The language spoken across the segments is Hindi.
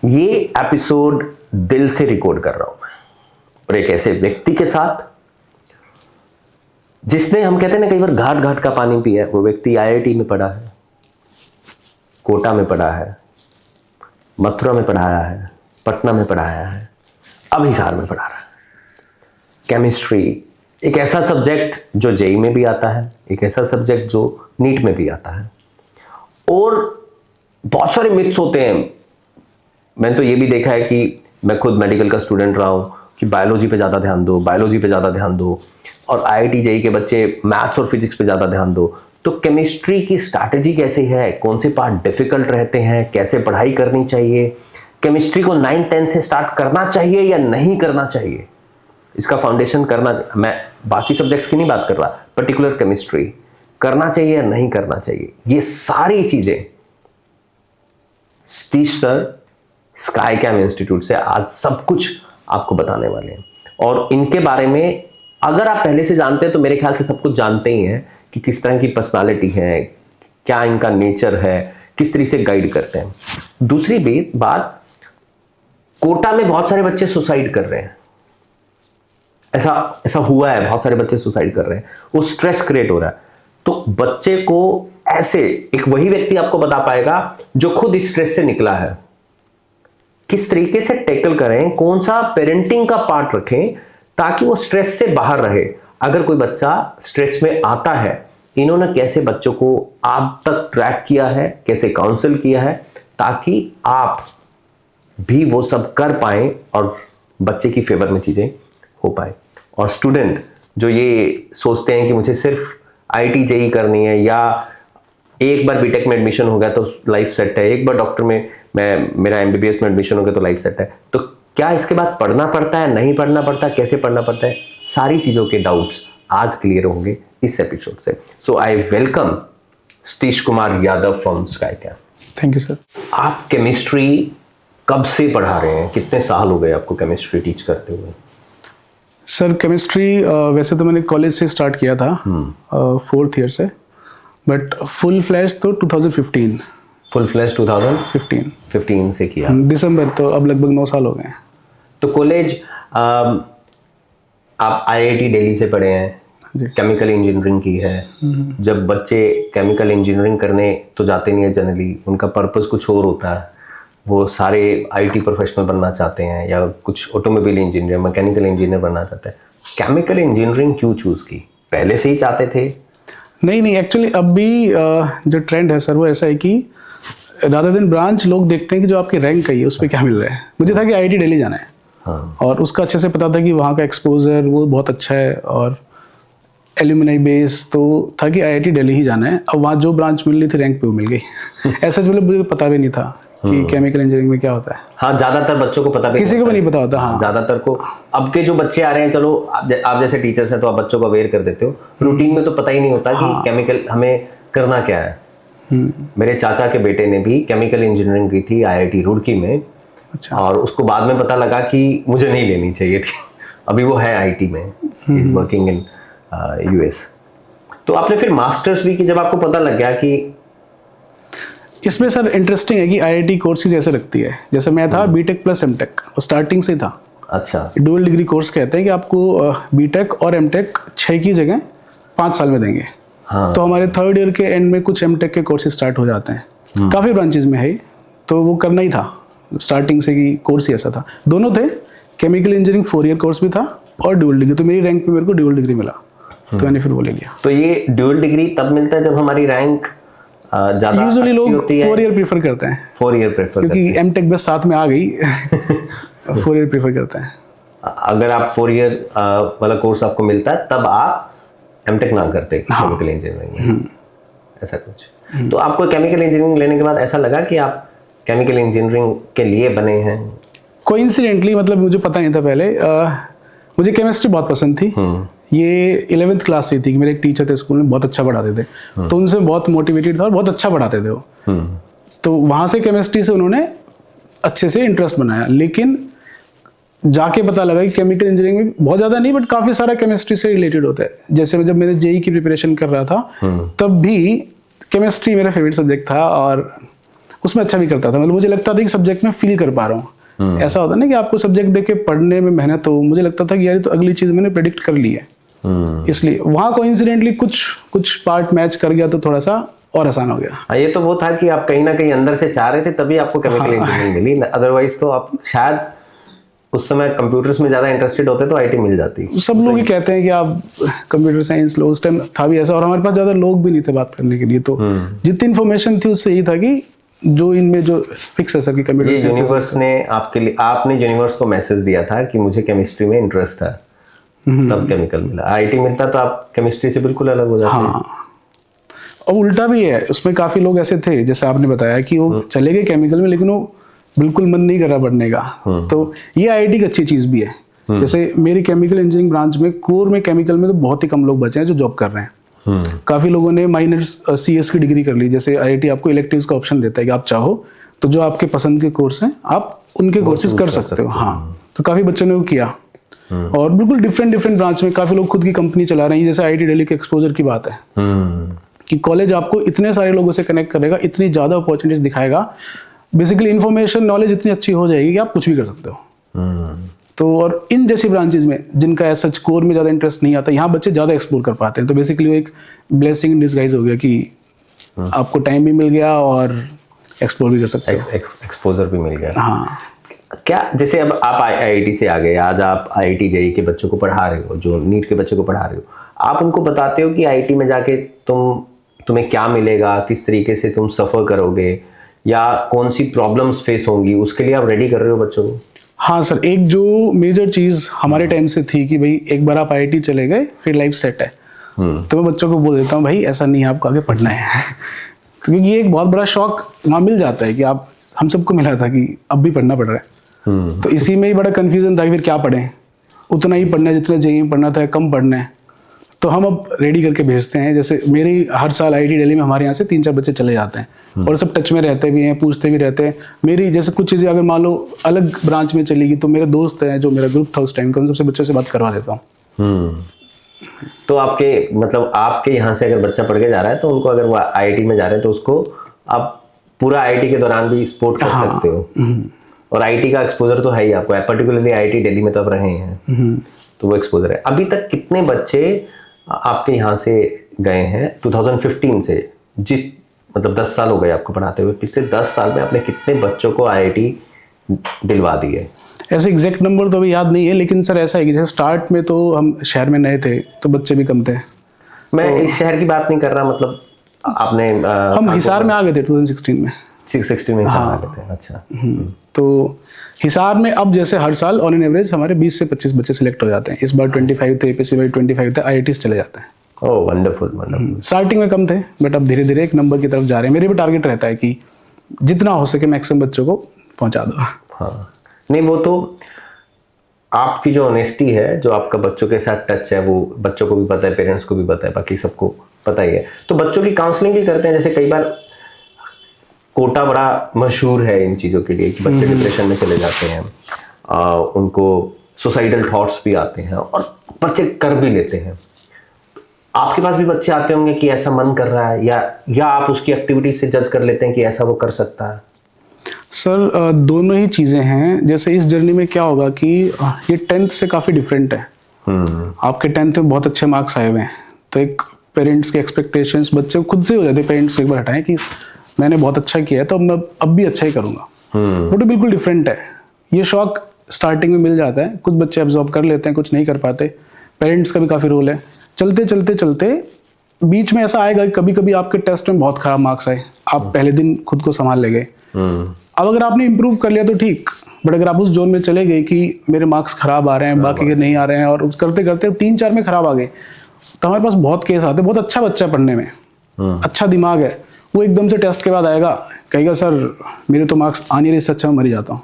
ये एपिसोड दिल से रिकॉर्ड कर रहा हूं मैं, और एक ऐसे व्यक्ति के साथ जिसने, हम कहते हैं ना कई बार, घाट घाट का पानी पिया है। वो व्यक्ति आईआईटी में पढ़ा है, कोटा में पढ़ा है, मथुरा में पढ़ाया है, पटना में पढ़ाया है, अब हिसार में पढ़ा रहा है। केमिस्ट्री एक ऐसा सब्जेक्ट जो जेईई में भी आता है, एक ऐसा सब्जेक्ट जो नीट में भी आता है। और बहुत सारे मिथ्स होते हैं। मैंने तो ये भी देखा है कि मैं खुद मेडिकल का स्टूडेंट रहा हूँ कि बायोलॉजी पे ज़्यादा ध्यान दो, बायोलॉजी पे ज़्यादा ध्यान दो, और आईआईटी जेईई के बच्चे मैथ्स और फिजिक्स पे ज़्यादा ध्यान दो। तो केमिस्ट्री की स्ट्रैटेजी कैसी है, कौन से पार्ट डिफिकल्ट रहते हैं, कैसे पढ़ाई करनी चाहिए, केमिस्ट्री को 9-10 से स्टार्ट करना चाहिए या नहीं करना चाहिए, इसका फाउंडेशन करना, मैं बाकी सब्जेक्ट्स की नहीं बात कर रहा, पर्टिकुलर केमिस्ट्री करना चाहिए या नहीं करना चाहिए, ये सारी चीजें सतीश सर स्काईकैम इंस्टीट्यूट से आज सब कुछ आपको बताने वाले हैं। और इनके बारे में अगर आप पहले से जानते हैं तो मेरे ख्याल से सब कुछ जानते ही हैं कि किस तरह की पर्सनालिटी है, क्या इनका नेचर है, किस तरह से गाइड करते हैं। दूसरी बात, कोटा में बहुत सारे बच्चे सुसाइड कर रहे हैं, ऐसा हुआ है, बहुत सारे बच्चे सुसाइड कर रहे हैं, वो स्ट्रेस क्रिएट हो रहा है। तो बच्चे को ऐसे एक वही व्यक्ति आपको बता पाएगा जो खुद स्ट्रेस से निकला है, किस तरीके से टैकल करें, कौन सा पेरेंटिंग का पार्ट रखें ताकि वो स्ट्रेस से बाहर रहे। अगर कोई बच्चा स्ट्रेस में आता है, इन्होंने कैसे बच्चों को आप तक ट्रैक किया है, कैसे काउंसिल किया है, ताकि आप भी वो सब कर पाएं और बच्चे की फेवर में चीजें हो पाए। और स्टूडेंट जो ये सोचते हैं कि मुझे सिर्फ आईआईटी जेईई करनी है, या एक बार बीटेक में एडमिशन हो गया तो लाइफ सेट है, एक बार डॉक्टर में मेरा एमबीबीएस में एडमिशन हो गया तो लाइफ सेट है, तो क्या इसके बाद पढ़ना पड़ता है, नहीं पढ़ना पड़ता, कैसे पढ़ना पड़ता है, सारी चीजों के डाउट्स आज क्लियर होंगे इस एपिसोड से। So I welcome Satish Kumar Yadav from Skycam. Thank you sir. आप केमिस्ट्री कब से पढ़ा रहे हैं, कितने साल हो गए आपको केमिस्ट्री टीच करते हुए? सर केमिस्ट्री वैसे तो मैंने कॉलेज से स्टार्ट किया था, 4th ईयर से, बट फुल फ्लैश तो 2015। फुल फ्लैश 2015 से किया दिसंबर, तो अब लगभग 9 साल हो गए हैं। तो कॉलेज आप आईआईटी दिल्ली से पढ़े हैं, केमिकल इंजीनियरिंग की है। जब बच्चे केमिकल इंजीनियरिंग करने तो जाते नहीं है जनरली, उनका पर्पस कुछ और होता है, वो सारे आईटी प्रोफेशनल बनना चाहते हैं या कुछ ऑटोमोबाइल इंजीनियर, मैकेनिकल इंजीनियर बनना चाहते हैं। केमिकल इंजीनियरिंग क्यों चूज की, पहले से ही चाहते थे? नहीं, एक्चुअली अब भी जो ट्रेंड है सर वो ऐसा है कि रादर देन ब्रांच लोग देखते हैं कि जो आपकी रैंक है उस पर क्या मिल रहा है। मुझे था कि आईआईटी दिल्ली जाना है, हाँ। और उसका अच्छे से पता था कि वहाँ का एक्सपोजर वो बहुत अच्छा है और एल्यूमिनाई बेस, तो था कि आईआईटी दिल्ली ही जाना है। अब वहाँ जो ब्रांच मिल रही थी रैंक पे वो मिल गई। ऐसा मतलब मुझे पता भी नहीं था कि केमिकल इंजीनियरिंग में क्या होता है। हाँ, ज्यादातर बच्चों को पता भी किसी को भी नहीं पता होता। हाँ, ज्यादातर को। अब के जो बच्चे आ रहे हैं, चलो आप जैसे टीचर्स हैं तो आप बच्चों को अवेयर कर देते हो, रूटीन में तो पता ही नहीं होता कि केमिकल हमें करना क्या है। मेरे चाचा के बेटे ने भी केमिकल इंजीनियरिंग की थी आईआईटी रुड़की में। अच्छा। और उसको बाद में पता लगा कि मुझे नहीं लेनी चाहिए थी। अभी वो है आईटी में, वर्किंग इन यूएस। तो आपने फिर मास्टर्स भी की जब आपको पता लग गया कि इसमें सर इंटरेस्टिंग है कि आईआईटी कोर्सेज ऐसे रखती है, जैसे मैं था बीटेक प्लस एमटेक, स्टार्टिंग से ही था। अच्छा। डुअल डिग्री कोर्स कहते हैं कि आपको बीटेक और एमटेक 6 की जगह 5 साल में देंगे। हाँ। तो हमारे 3rd ईयर के एंड में कुछ एमटेक के कोर्सेज स्टार्ट हो जाते हैं, काफ़ी ब्रांचेज में है, तो वो करना ही था स्टार्टिंग से कि कोर्स ही ऐसा था। दोनों थे, केमिकल इंजीनियरिंग 4 ईयर कोर्स भी था और डुअल डिग्री। तो मेरी रैंक पे मेरे को डुअल डिग्री मिला, तो मैंने फिर वो ले लिया। तो ये डुअल डिग्री तब मिलता है जब हमारी रैंक ज़्यादा यूजुअली लोग होती है। 4 ईयर प्रीफर करते हैं। 4 ईयर प्रेफर क्योंकि एमटेक बस साथ में आ गई। 4 ईयर प्रीफर करते हैं। अगर आप 4 ईयर वाला कोर्स आपको मिलता है तब आप एमटेक ना करते केमिकल इंजीनियरिंग में, ऐसा कुछ। तो आपको केमिकल इंजीनियरिंग लेने के बाद ऐसा लगा कि आप केमिकल इंजीनियरिंग के लिए बने हैं? कोइंसिडेंटली, मतलब मुझे पता नहीं था पहले। मुझे केमिस्ट्री बहुत पसंद थी। ये 11th क्लास से थी कि मेरे एक टीचर थे स्कूल में, बहुत अच्छा पढ़ाते थे, तो उनसे बहुत मोटिवेटेड था और बहुत अच्छा पढ़ाते थे वो। तो वहाँ से केमिस्ट्री से उन्होंने अच्छे से इंटरेस्ट बनाया। लेकिन जाके पता लगा कि केमिकल इंजीनियरिंग में बहुत ज़्यादा नहीं, बट काफ़ी सारा केमिस्ट्री से रिलेटेड होता है। जैसे जब मैंने जेईई की प्रिपरेशन कर रहा था तब भी केमिस्ट्री मेरा फेवरेट सब्जेक्ट था, और उसमें अच्छा भी करता था, मतलब मुझे लगता था कि सब्जेक्ट में फील कर पा रहा हूँ। ऐसा होता है ना कि आपको सब्जेक्ट देख के पढ़ने में मेहनत हो, मुझे लगता था कि यार ये तो अगली चीज मैंने प्रेडिक्ट कर ली है, इसलिए वहाँ कोइंसिडेंटली कुछ पार्ट मैच कर गया तो थोड़ा सा और आसान हो गया। हाँ, ये तो वो था कि आप कहीं ना कहीं अंदर से चाह रहे थे तभी आपको केमिकल इंजीनियरिंग मिली, अदरवाइज तो आप शायद उस समय कंप्यूटर्स में ज्यादा इंटरेस्टेड होते तो आईटी मिल जाती। सब लोग ही कहते हैं कि आप कंप्यूटर साइंस लो, उस टाइम था भी ऐसा, और हमारे पास ज्यादा लोग भी नहीं थे बात करने के लिए, तो जितनी इन्फॉर्मेशन थी उससे यही था कि जो इनमें जो फिक्स है सर की कंप्यूटर साइंस। यूनिवर्स ने आपके लिए, आपने यूनिवर्स को मैसेज दिया था कि मुझे केमिस्ट्री में इंटरेस्ट है, तब केमिकल मिला। आईटी मिलता तो आप केमिस्ट्री से बिल्कुल अलग हो जाते। हाँ, और उल्टा भी है, उसमें काफी लोग ऐसे थे जैसे आपने बताया कि वो चले गए केमिकल में लेकिन वो बिल्कुल मन नहीं कर रहा पढ़ने का, तो ये आईटी की अच्छी चीज भी है। जैसे मेरी केमिकल इंजीनियरिंग ब्रांच में कोर में केमिकल में तो बहुत ही कम लोग बचे हैं जो जॉब कर रहे हैं। काफी लोगों ने माइनर्स सीएस की डिग्री कर ली, जैसे आईआईटी आपको इलेक्टिव्स का ऑप्शन देता है कि आप चाहो तो जो आपके पसंद के कोर्स हैं आप उनके कोर्सेज कर सकते हो। हाँ, तो काफी बच्चों ने वो किया, और बिल्कुल डिफरेंट ब्रांच में काफी लोग खुद की कंपनी चला रहे हैं। जैसे आईआईटी दिल्ली के एक्सपोजर की बात है कि कॉलेज आपको इतने सारे लोगों से कनेक्ट करेगा, इतनी ज्यादा अपॉर्चुनिटीज दिखाएगा, बेसिकली इन्फॉर्मेशन नॉलेज इतनी अच्छी हो जाएगी कि आप कुछ भी कर सकते हो। तो और इन जैसी ब्रांचेज में जिनका ऐसा कोर में ज़्यादा इंटरेस्ट नहीं आता, यहाँ बच्चे ज़्यादा एक्सप्लोर कर पाते हैं, तो बेसिकली वो एक ब्लेसिंग इन डिस्गाइज हो गया कि आपको टाइम भी मिल गया और एक्सप्लोर भी कर सकते हो, एक्सपोजर भी मिल गया। हाँ, क्या जैसे अब आप आईआईटी से आ गए, आज आप आईआईटी जेईई के बच्चों को पढ़ा रहे हो, जो नीट के बच्चों को पढ़ा रहे हो, आप उनको बताते हो कि आईआईटी में जाके तुम्हें क्या मिलेगा, किस तरीके से तुम सफ़र करोगे, या कौन सी प्रॉब्लम्स फेस होंगी, उसके लिए आप रेडी कर रहे हो बच्चों को? हाँ सर, एक जो मेजर चीज़ हमारे टाइम से थी कि भाई एक बार आप आईआईटी चले गए फिर लाइफ सेट है, तो मैं बच्चों को बोल देता हूँ भाई ऐसा नहीं है, आपको आगे पढ़ना है। तो क्योंकि ये एक बहुत बड़ा शौक वहाँ मिल जाता है कि आप, हम सबको मिला था कि अब भी पढ़ना पड़ रहा है, तो इसी में ही बड़ा कन्फ्यूजन था कि फिर क्या पढ़ें, उतना ही पढ़ना है जितना जेईई में पढ़ना था, कम पढ़ना है, तो हम अब रेडी करके भेजते हैं। जैसे मेरी हर साल आईआईटी दिल्ली में हमारे यहाँ से 3-4 बच्चे चले जाते हैं और सब टच में रहते भी हैं, पूछते भी रहते हैं। मेरी जैसे कुछ चीज़ें अगर मान लो अलग ब्रांच में चली गई तो मेरे दोस्त हैं जो मेरा ग्रुप था उस टाइम का, उन सबसे बच्चों से बात करवा देता हूँ। तो आपके मतलब आपके यहाँ से अगर बच्चा पढ़ के जा रहा है तो उनको, अगर वो आईआईटी में जा रहे हैं तो उसको आप पूरा आईआईटी के दौरान भी सपोर्ट कर सकते हो, और आईआईटी का एक्सपोजर तो है ही आपको, पर्टिकुलरली आईआईटी दिल्ली में तो आप रहे हैं, तो वो एक्सपोजर है। अभी तक कितने बच्चे आपके यहाँ से गए हैं 2015 से, मतलब 10 साल हो गए आपको पढ़ाते हुए, पिछले 10 साल में आपने कितने बच्चों को आईआईटी दिलवा दी है? ऐसे एग्जैक्ट नंबर तो अभी याद नहीं है, लेकिन सर ऐसा है कि जैसे स्टार्ट में तो हम शहर में नए थे तो बच्चे भी कम थे। मैं इस शहर की बात नहीं कर रहा, मतलब आपने हम हिसार में आ गए थे 2016 में। 16 में आ गए थे, अच्छा। तो हिसार में अब जैसे हर साल ऑन एन एवरेज हमारे 20 से 25 बच्चे सिलेक्ट हो जाते हैं। इस बार 25 थे, पिछली बार 25 थे, आईआईटीज चले जाते हैं। ओह वंडरफुल, वंडरफुल। स्टार्टिंग में कम थे बट अब धीरे धीरे एक नंबर की तरफ जा रहे हैं। मेरे भी टारगेट रहता है कि जितना हो सके मैक्सिमम बच्चों को पहुंचा दो। हाँ, नहीं वो तो आपकी जो ऑनेस्टी है, जो आपका बच्चों के साथ टच है, वो बच्चों को भी पता है, पेरेंट्स को भी पता है, बाकी सबको पता ही है। तो बच्चों की काउंसलिंग भी करते हैं, जैसे कई बार कोटा बड़ा मशहूर है इन चीज़ों के लिए कि बच्चे डिप्रेशन में चले जाते हैं, उनको सुसाइडल थॉट्स भी आते हैं और बच्चे कर भी लेते हैं। आपके पास भी बच्चे आते होंगे कि ऐसा मन कर रहा है, या आप उसकी एक्टिविटीज से जज कर लेते हैं कि ऐसा वो कर सकता है? सर दोनों ही चीज़ें हैं। जैसे इस जर्नी में क्या होगा कि ये 10th से काफ़ी डिफरेंट है। आपके 10th में बहुत अच्छे मार्क्स आए हुए हैं, तो एक पेरेंट्स के एक्सपेक्टेशंस बच्चे खुद से हो जाते हैं, पेरेंट्स एक बार हटाएं कि मैंने बहुत अच्छा किया है तो मैं अब भी अच्छा ही करूँगा। वो तो बिल्कुल डिफरेंट है। ये शौक स्टार्टिंग में मिल जाता है, कुछ बच्चे एब्जॉर्ब कर लेते हैं, कुछ नहीं कर पाते। पेरेंट्स का भी काफ़ी रोल है। चलते चलते चलते बीच में ऐसा आएगा कि कभी कभी आपके टेस्ट में बहुत खराब मार्क्स आए, आप पहले दिन खुद को संभाल ले गए। अब अगर आपने इम्प्रूव कर लिया तो ठीक, बट अगर आप उस जोन में चले गए कि मेरे मार्क्स खराब आ रहे हैं, बाकी के नहीं आ रहे हैं, और करते करते 3-4 में खराब आ गए, तो हमारे पास बहुत केस आते हैं। बहुत अच्छा बच्चा पढ़ने में, अच्छा दिमाग है, वो एकदम से टेस्ट के बाद आएगा, कहेगा सर मेरे तो मार्क्स आ नहीं रहे, इससे अच्छा मैं मर जाता हूँ।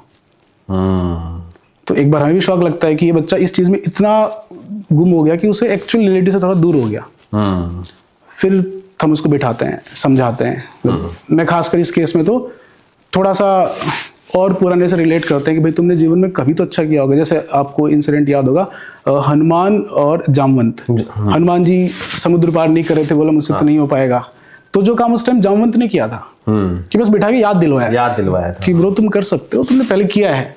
तो एक बार हमें भी शौक लगता है कि ये बच्चा इस चीज़ में इतना गुम हो गया कि उसे एक्चुअल रियलिटी से थोड़ा दूर हो गया। फिर हम उसको बिठाते हैं, समझाते हैं। मैं खासकर इस केस में तो थोड़ा सा और पुराने से रिलेट करते हैं कि भाई तुमने जीवन में कभी तो अच्छा किया होगा। जैसे आपको इंसिडेंट याद होगा, हनुमान और जामवंत। हनुमान जी समुद्र पार नहीं कर रहे थे, बोला मुझसे तो नहीं हो पाएगा, तो जो काम उस टाइम जामवंत ने किया था कि बस बिठा के याद दिलवाया था कि ब्रो तुम कर सकते हो, तुमने पहले किया है।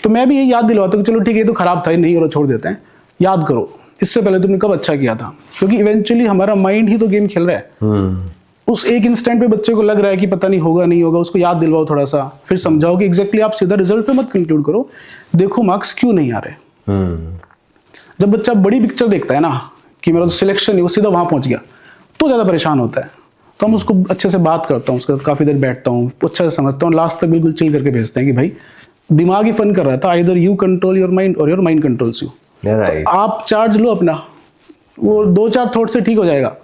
तो मैं भी ये याद दिलवाता हूँ कि चलो ठीक है ये तो खराब था, ये नहीं हो रहा, छोड़ देते हैं, याद करो इससे पहले तुमने कब अच्छा किया था। क्योंकि इवेंचुअली हमारा माइंड ही तो गेम खेल रहा है। उस एक इंस्टेंट पे बच्चे को लग रहा है कि पता नहीं होगा नहीं होगा, उसको याद दिलवाओ थोड़ा सा, फिर समझाओ कि एग्जैक्टली आप सीधा रिजल्ट पे मत कंक्लूड करो, देखो मार्क्स क्यों नहीं आ रहे। जब बच्चा बड़ी पिक्चर देखता है ना कि मेरा तो सिलेक्शन है वो सीधा वहां पहुंच गया, तो ज्यादा परेशान होता है। तो हम उसको अच्छे से बात करता हूँ, उसके साथ काफी देर बैठता हूँ, अच्छा से समझता हूँ, लास्ट तक बिल्कुल चिल करके भेजते हैं कि भाई दिमाग ही फन कर रहा था, either you control your mind और योर माइंड कंट्रोल्स यू। तो आप चार्ज लो अपना, वो 2-4 थॉट से ठीक हो जाएगा।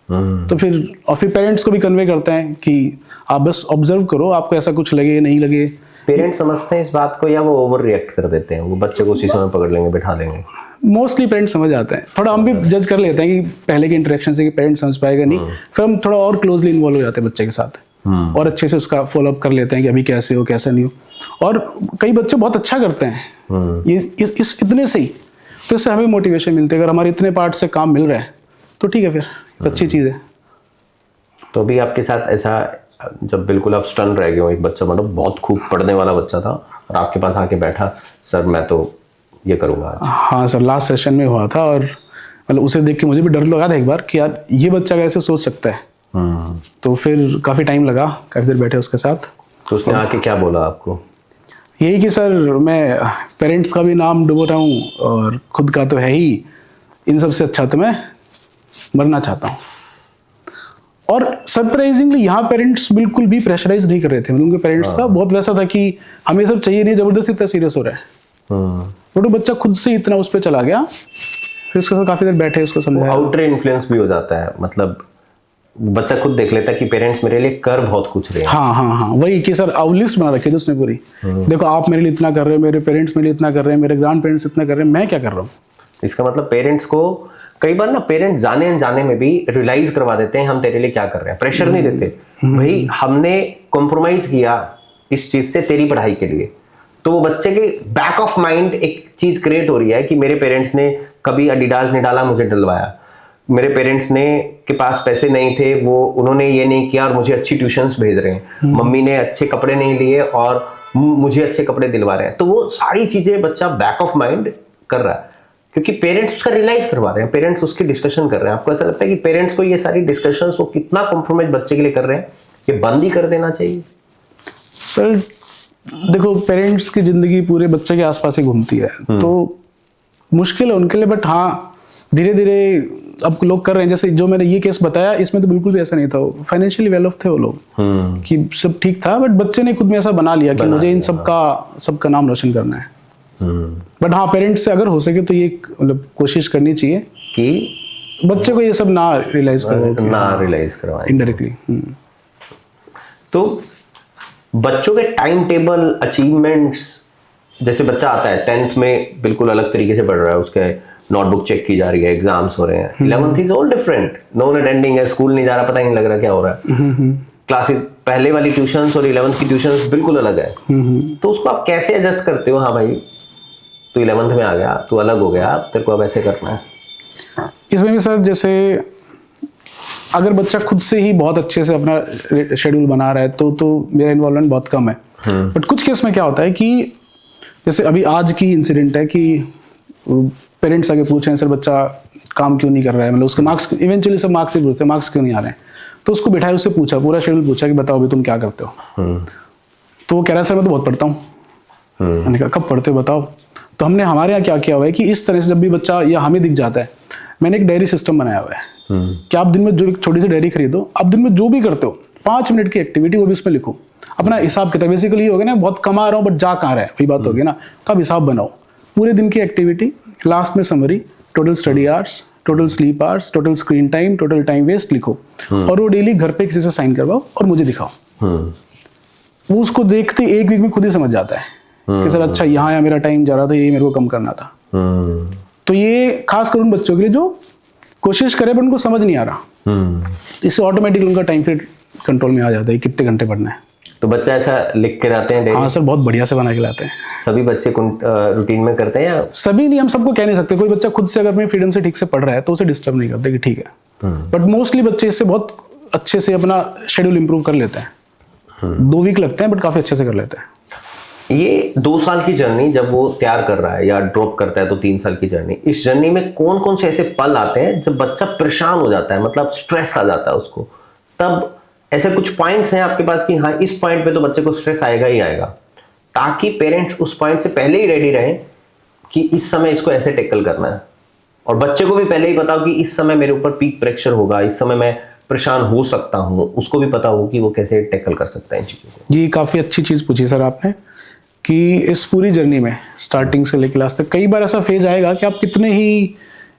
तो फिर पेरेंट्स को भी कन्वे करते हैं कि आप बस ऑब्जर्व करो, आपको ऐसा कुछ लगे नहीं लगे। पेरेंट्स समझते हैं इस बात को या वो ओवर रिएक्ट कर देते हैं, वो बच्चे को उसी समय पकड़ लेंगे, बैठा लेंगे? मोस्टली पेरेंट्स समझ आते हैं, थोड़ा हम भी जज कर लेते हैं कि पहले के इंटरेक्शन से कि पेरेंट्स समझ पाएगा नहीं, फिर हम थोड़ा और क्लोजली इन्वॉल्व हो जाते हैं बच्चे के साथ और अच्छे से उसका फॉलोअप कर लेते हैं कि अभी कैसे हो कैसा नहीं हो। और कई बच्चे बहुत अच्छा करते हैं ये इस इतने से ही, तो इससे हमें मोटिवेशन मिलती है। अगर हमारे इतने पार्ट से काम मिल रहा है तो ठीक है, फिर अच्छी चीज़ है। तो अभी आपके साथ ऐसा, जब बिल्कुल आप स्टन रह गए हो, एक बच्चा मतलब बहुत खूब पढ़ने वाला बच्चा था और आपके पास आके बैठा, सर मैं तो ये करूँगा आज। हाँ सर, लास्ट सेशन में हुआ था और मतलब उसे देख के मुझे भी डर लगा था एक बार कि यार ये बच्चा कैसे सोच सकता है। तो फिर काफ़ी टाइम लगा, काफ़ी देर बैठे उसके साथ। तो उसने आके क्या बोला आपको? यही कि सर मैं पेरेंट्स का भी नाम डुबो रहा हूँ और खुद का तो है ही, इन सबसे अच्छा तो मैं मरना चाहता हूँ। और सरप्राइजिंगली यहाँ पेरेंट्स बिल्कुल भी प्रेशराइज नहीं कर रहे थे। मतलब उनके पेरेंट्स का बहुत वैसा था कि हमें सब चाहिए नहीं, जबरदस्ती इतना सीरियस हो रहा है। बट वो बच्चा खुद से इतना उस पर चला गया, फिर उसके साथ काफी देर बैठे, उसको समझाया। आउटर इन्फ्लुएंस भी हो जाता है, मतलब बच्चा खुद देख लेता है कि पेरेंट्स मेरे लिए कर बहुत कुछ रहे हैं। हाँ, वही कि सर अब लिस्ट बना रखी थी उसने पूरी, देखो आप मेरे लिए इतना कर रहे हो, मेरे पेरेंट्स मेरे लिए इतना कर रहे हैं, मेरे ग्रैंड पेरेंट्स इतना कर रहे हैं, मैं क्या कर रहा हूँ। इसका मतलब पेरेंट्स को कई बार ना, पेरेंट्स जाने अनजाने में भी रियलाइज करवा देते हैं हम तेरे लिए क्या कर रहे हैं, प्रेशर नहीं देते, भाई हमने कॉम्प्रोमाइज किया इस चीज से तेरी पढ़ाई के लिए। तो वो बच्चे के बैक ऑफ माइंड एक चीज क्रिएट हो रही है कि मेरे पेरेंट्स ने कभी एडिडास नहीं डाला, मुझे डलवाया, मेरे पेरेंट्स ने के पास पैसे नहीं थे, वो उन्होंने ये नहीं किया और मुझे अच्छी ट्यूशंस भेज रहे हैं, मम्मी ने अच्छे कपड़े नहीं लिए और मुझे अच्छे कपड़े दिलवा रहे हैं। तो वो सारी चीजें बच्चा बैक ऑफ माइंड कर रहा है क्योंकि पेरेंट्स उसका रियलाइज करवा रहे हैं, पेरेंट्स उसकी डिस्कशन कर रहे हैं। आपको ऐसा लगता है कि पेरेंट्स को ये सारी डिस्कशंस वो कितना कॉम्प्रोमाइज बच्चे के लिए कर रहे हैं, ये बंद ही कर देना चाहिए? सर देखो, पेरेंट्स की जिंदगी पूरे बच्चे के आसपास ही घूमती है, तो मुश्किल है उनके लिए। बट हाँ, धीरे धीरे अब लोग कर रहे हैं। जैसे जो मैंने ये केस बताया, इसमें तो बिल्कुल भी ऐसा नहीं था, फाइनेंशियली वेल ऑफ थे वो लोग, कि सब ठीक था, बट बच्चे ने खुद में ऐसा बना लिया कि मुझे इन सबका नाम रोशन करना है। बट हाँ, पेरेंट्स से अगर हो सके तो ये मतलब कोशिश करनी चाहिए कि बच्चे को ये सब ना रियलाइज करवाएं इनडायरेक्टली। तो बच्चों के टाइम टेबल अचीवमेंट्स, जैसे बच्चा आता है 10th में बिल्कुल अलग तरीके से पढ़ रहा है, उसके नोटबुक चेक की जा रही है, एग्जाम्स हो रहे हैं। 11th is all different, non attending है, स्कूल नहीं जा रहा, पता ही नहीं लग रहा क्या हो रहा है। क्लासेस पहले वाली ट्यूशंस और 11th की ट्यूशंस बिल्कुल अलग है। तो उसको आप कैसे एडजस्ट करते हो? हाँ भाई तू 11th में आ गया, तू अलग हो गया, तेरे को अब ऐसे करना है। इसमें भी सर, जैसे अगर बच्चा खुद से ही बहुत अच्छे से अपना शेड्यूल बना रहा है तो मेरा इन्वॉल्वमेंट बहुत कम है। बट कुछ केस में क्या होता है कि जैसे अभी आज की इंसिडेंट है कि पेरेंट्स आके पूछ रहे हैं, सर बच्चा काम क्यों नहीं कर रहा है, मतलब उसके मार्क्स, इवेंचुअली सब मार्क्स ही पूछते हैं, मार्क्स क्यों नहीं आ रहे हैं। तो उसको बिठाया, उससे पूछा, पूरा शेड्यूल पूछा कि बताओ अभी तुम क्या करते हो। तो वो कह रहा है, सर मैं तो बहुत पढ़ता हूँ। मैंने कहा कब पढ़ते हो बताओ। तो हमने हमारे यहाँ क्या किया हुआ है कि इस तरह से जब भी बच्चा या हमें दिख जाता है, मैंने एक डायरी सिस्टम बनाया हुआ है कि आप दिन में जो एक छोटी सी डायरी खरीदो, आप दिन में जो भी करते हो 5 मिनट की एक्टिविटी वो भी उसमें लिखो, अपना हिसाब किताब। बेसिकली ये हो गया ना, बहुत कमा रहा हूँ बट जा कहाँ रहा है, वही बात होगी ना। तो आप हिसाब बनाओ पूरे दिन की एक्टिविटी, लास्ट में summary, total study hours, total sleep hours, total screen time, total time waste लिखो और वो डेली घर पे किसी से साइन करवाओ और मुझे दिखाओ। वो उसको देखते 1 वीक में खुद ही समझ जाता है कि सर अच्छा यहाँ मेरा टाइम जा रहा था, ये मेरे को कम करना था। तो ये खास कर उन बच्चों के लिए जो कोशिश करे पर उनको समझ नहीं आ रहा, इससे ऑटोमेटिकली उनका टाइम फिर कंट्रोल में आ जाता है, कितने घंटे पढ़ना है। तो बच्चा ऐसा लिख के लाते हैं? हाँ सर, बहुत बढ़िया से बना के लाते हैं। सभी बच्चे रूटीन में करते हैं या सभी नहीं? हम सबको कह नहीं सकते। कोई बच्चा खुद से अगर अपनी फ्रीडम से ठीक से पढ़ रहा है तो उसे डिस्टर्ब नहीं करते कि ठीक है। बट मोस्टली बच्चे इससे बहुत अच्छे से अपना शेड्यूल इंप्रूव कर लेता है। 2 वीक लगते हैं बट काफ़ी अच्छे से कर लेता है। ये 2 साल की जर्नी जब वो तैयार कर रहा है या ड्रॉप करता है तो 3 साल की जर्नी, इस जर्नी में कौन कौन से ऐसे पल आते हैं जब बच्चा परेशान हो जाता है, मतलब स्ट्रेस आ जाता है उसको, तब ऐसे कुछ पॉइंट्स हैं आपके पास कि हाँ इस पॉइंट पे तो बच्चे को स्ट्रेस आएगा ही आएगा, ताकि पेरेंट्स उस पॉइंट से पहले ही रेडी रहें कि इस समय इसको ऐसे टैकल करना है, और बच्चे को भी पहले ही पता हो कि इस समय मेरे ऊपर पीक प्रेशर होगा, इस समय मैं परेशान हो सकता हूँ, उसको भी पता हो कि वो कैसे टैकल कर सकता है इन चीज़ों को। ये काफ़ी अच्छी चीज़ पूछी सर आपने कि इस पूरी जर्नी में स्टार्टिंग से लेकर लास्ट तक कई बार ऐसा फेज आएगा कि आप कितने ही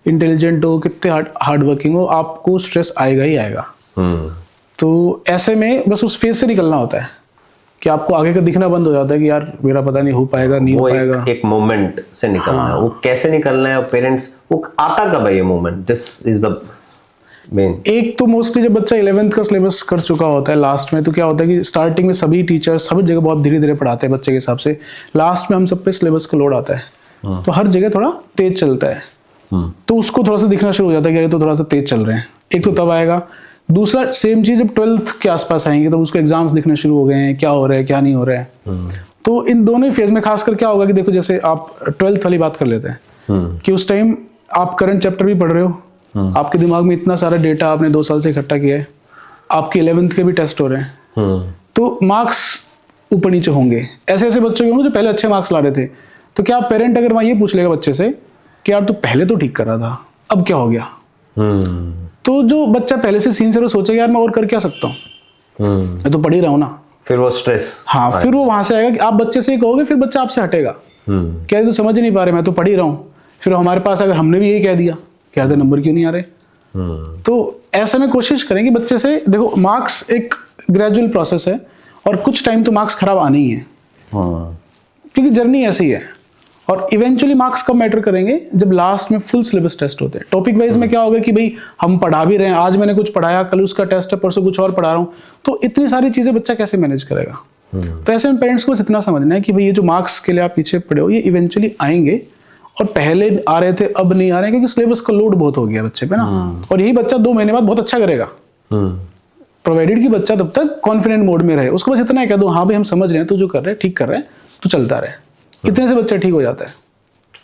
इंटेलिजेंट हो, कितने हार्ड वर्किंग हो, आपको स्ट्रेस आएगा ही आएगा। तो ऐसे में बस उस फेज से निकलना होता है कि आपको आगे का दिखना बंद हो जाता है कि यार मेरा पता नहीं हो पाएगा, नहीं हो पाएगा। एक मोमेंट से निकलना है, वो कैसे निकलना है, पेरेंट्स वो आता कब है ये moment, this is the main. एक तो मोस्टली जब बच्चा 11th का सिलेबस कर चुका होता है लास्ट में, तो क्या होता है कि स्टार्टिंग में सभी टीचर्स सभी जगह बहुत धीरे धीरे पढ़ाते हैं बच्चे के हिसाब से, लास्ट में हम सब पे सिलेबस का लोड आता है तो हर जगह थोड़ा तेज चलता है, तो उसको थोड़ा सा दिखना शुरू हो जाता है कि अरे तो थोड़ा सा तेज चल रहे हैं। एक तो तब आएगा। दूसरा सेम चीज जब 12th के आसपास आएंगे तो उसको एग्जाम्स दिखने शुरू हो गए हैं, क्या हो रहा है क्या नहीं हो रहा है। तो इन दोनों फेज में खासकर क्या होगा कि देखो जैसे आप 12th वाली बात कर लेते हैं कि उस टाइम आप करंट चैप्टर भी पढ़ रहे हो, आपके दिमाग में इतना सारा डेटा आपने 2 साल से इकट्ठा किया है, आपके 11th के भी टेस्ट हो रहे हैं, तो मार्क्स ऊपर नीचे होंगे। ऐसे ऐसे बच्चे होंगे जो पहले अच्छे मार्क्स ला रहे थे, तो क्या पेरेंट अगर वहाँ ये पूछ लेगा बच्चे से कि यार तू पहले तो ठीक कर रहा था, अब क्या हो गया, तो जो बच्चा पहले से सिंसियर सोचेगा यार मैं और कर क्या सकता हूँ, मैं तो पढ़ ही रहा हूँ ना, फिर वो स्ट्रेस, हाँ फिर वो वहां से आएगा कि आप बच्चे से ही कहोगे, फिर बच्चा आपसे हटेगा, क्या तो समझ नहीं पा रहे, मैं तो पढ़ ही रहा हूँ। फिर हमारे पास अगर हमने भी यही कह दिया क्या नंबर क्यों नहीं आ रहे, तो ऐसे में कोशिश करेंगे बच्चे से। देखो मार्क्स एक ग्रेजुअल प्रोसेस है और कुछ टाइम तो मार्क्स खराब आने ही है, क्योंकि जर्नी ऐसी है। और इवेंचुअली मार्क्स कब मैटर करेंगे, जब लास्ट में फुल सिलेबस टेस्ट होते हैं। टॉपिक वाइज में क्या होगा कि भाई हम पढ़ा भी रहे हैं, आज मैंने कुछ पढ़ाया, कल उसका टेस्ट है, परसों कुछ और पढ़ा रहा हूँ, तो इतनी सारी चीजें बच्चा कैसे मैनेज करेगा। तो ऐसे में पेरेंट्स को बस इतना समझना है कि भाई ये जो मार्क्स के लिए आप पीछे पड़े हो ये इवेंचुअली आएंगे, और पहले आ रहे थे अब नहीं आ रहे हैं क्योंकि सिलेबस का लोड बहुत हो गया बच्चे पे ना, और यही बच्चा 2 महीने बाद बहुत अच्छा करेगा, प्रोवाइडेड कि बच्चा तब तक कॉन्फिडेंट मोड में रहे। उसको बस इतना ही कह दो हाँ भाई हम समझ रहे हैं, तू जो कर रहे हैं ठीक कर रहे हैं, तू चलता रहे, इतने से बच्चा ठीक हो जाता है।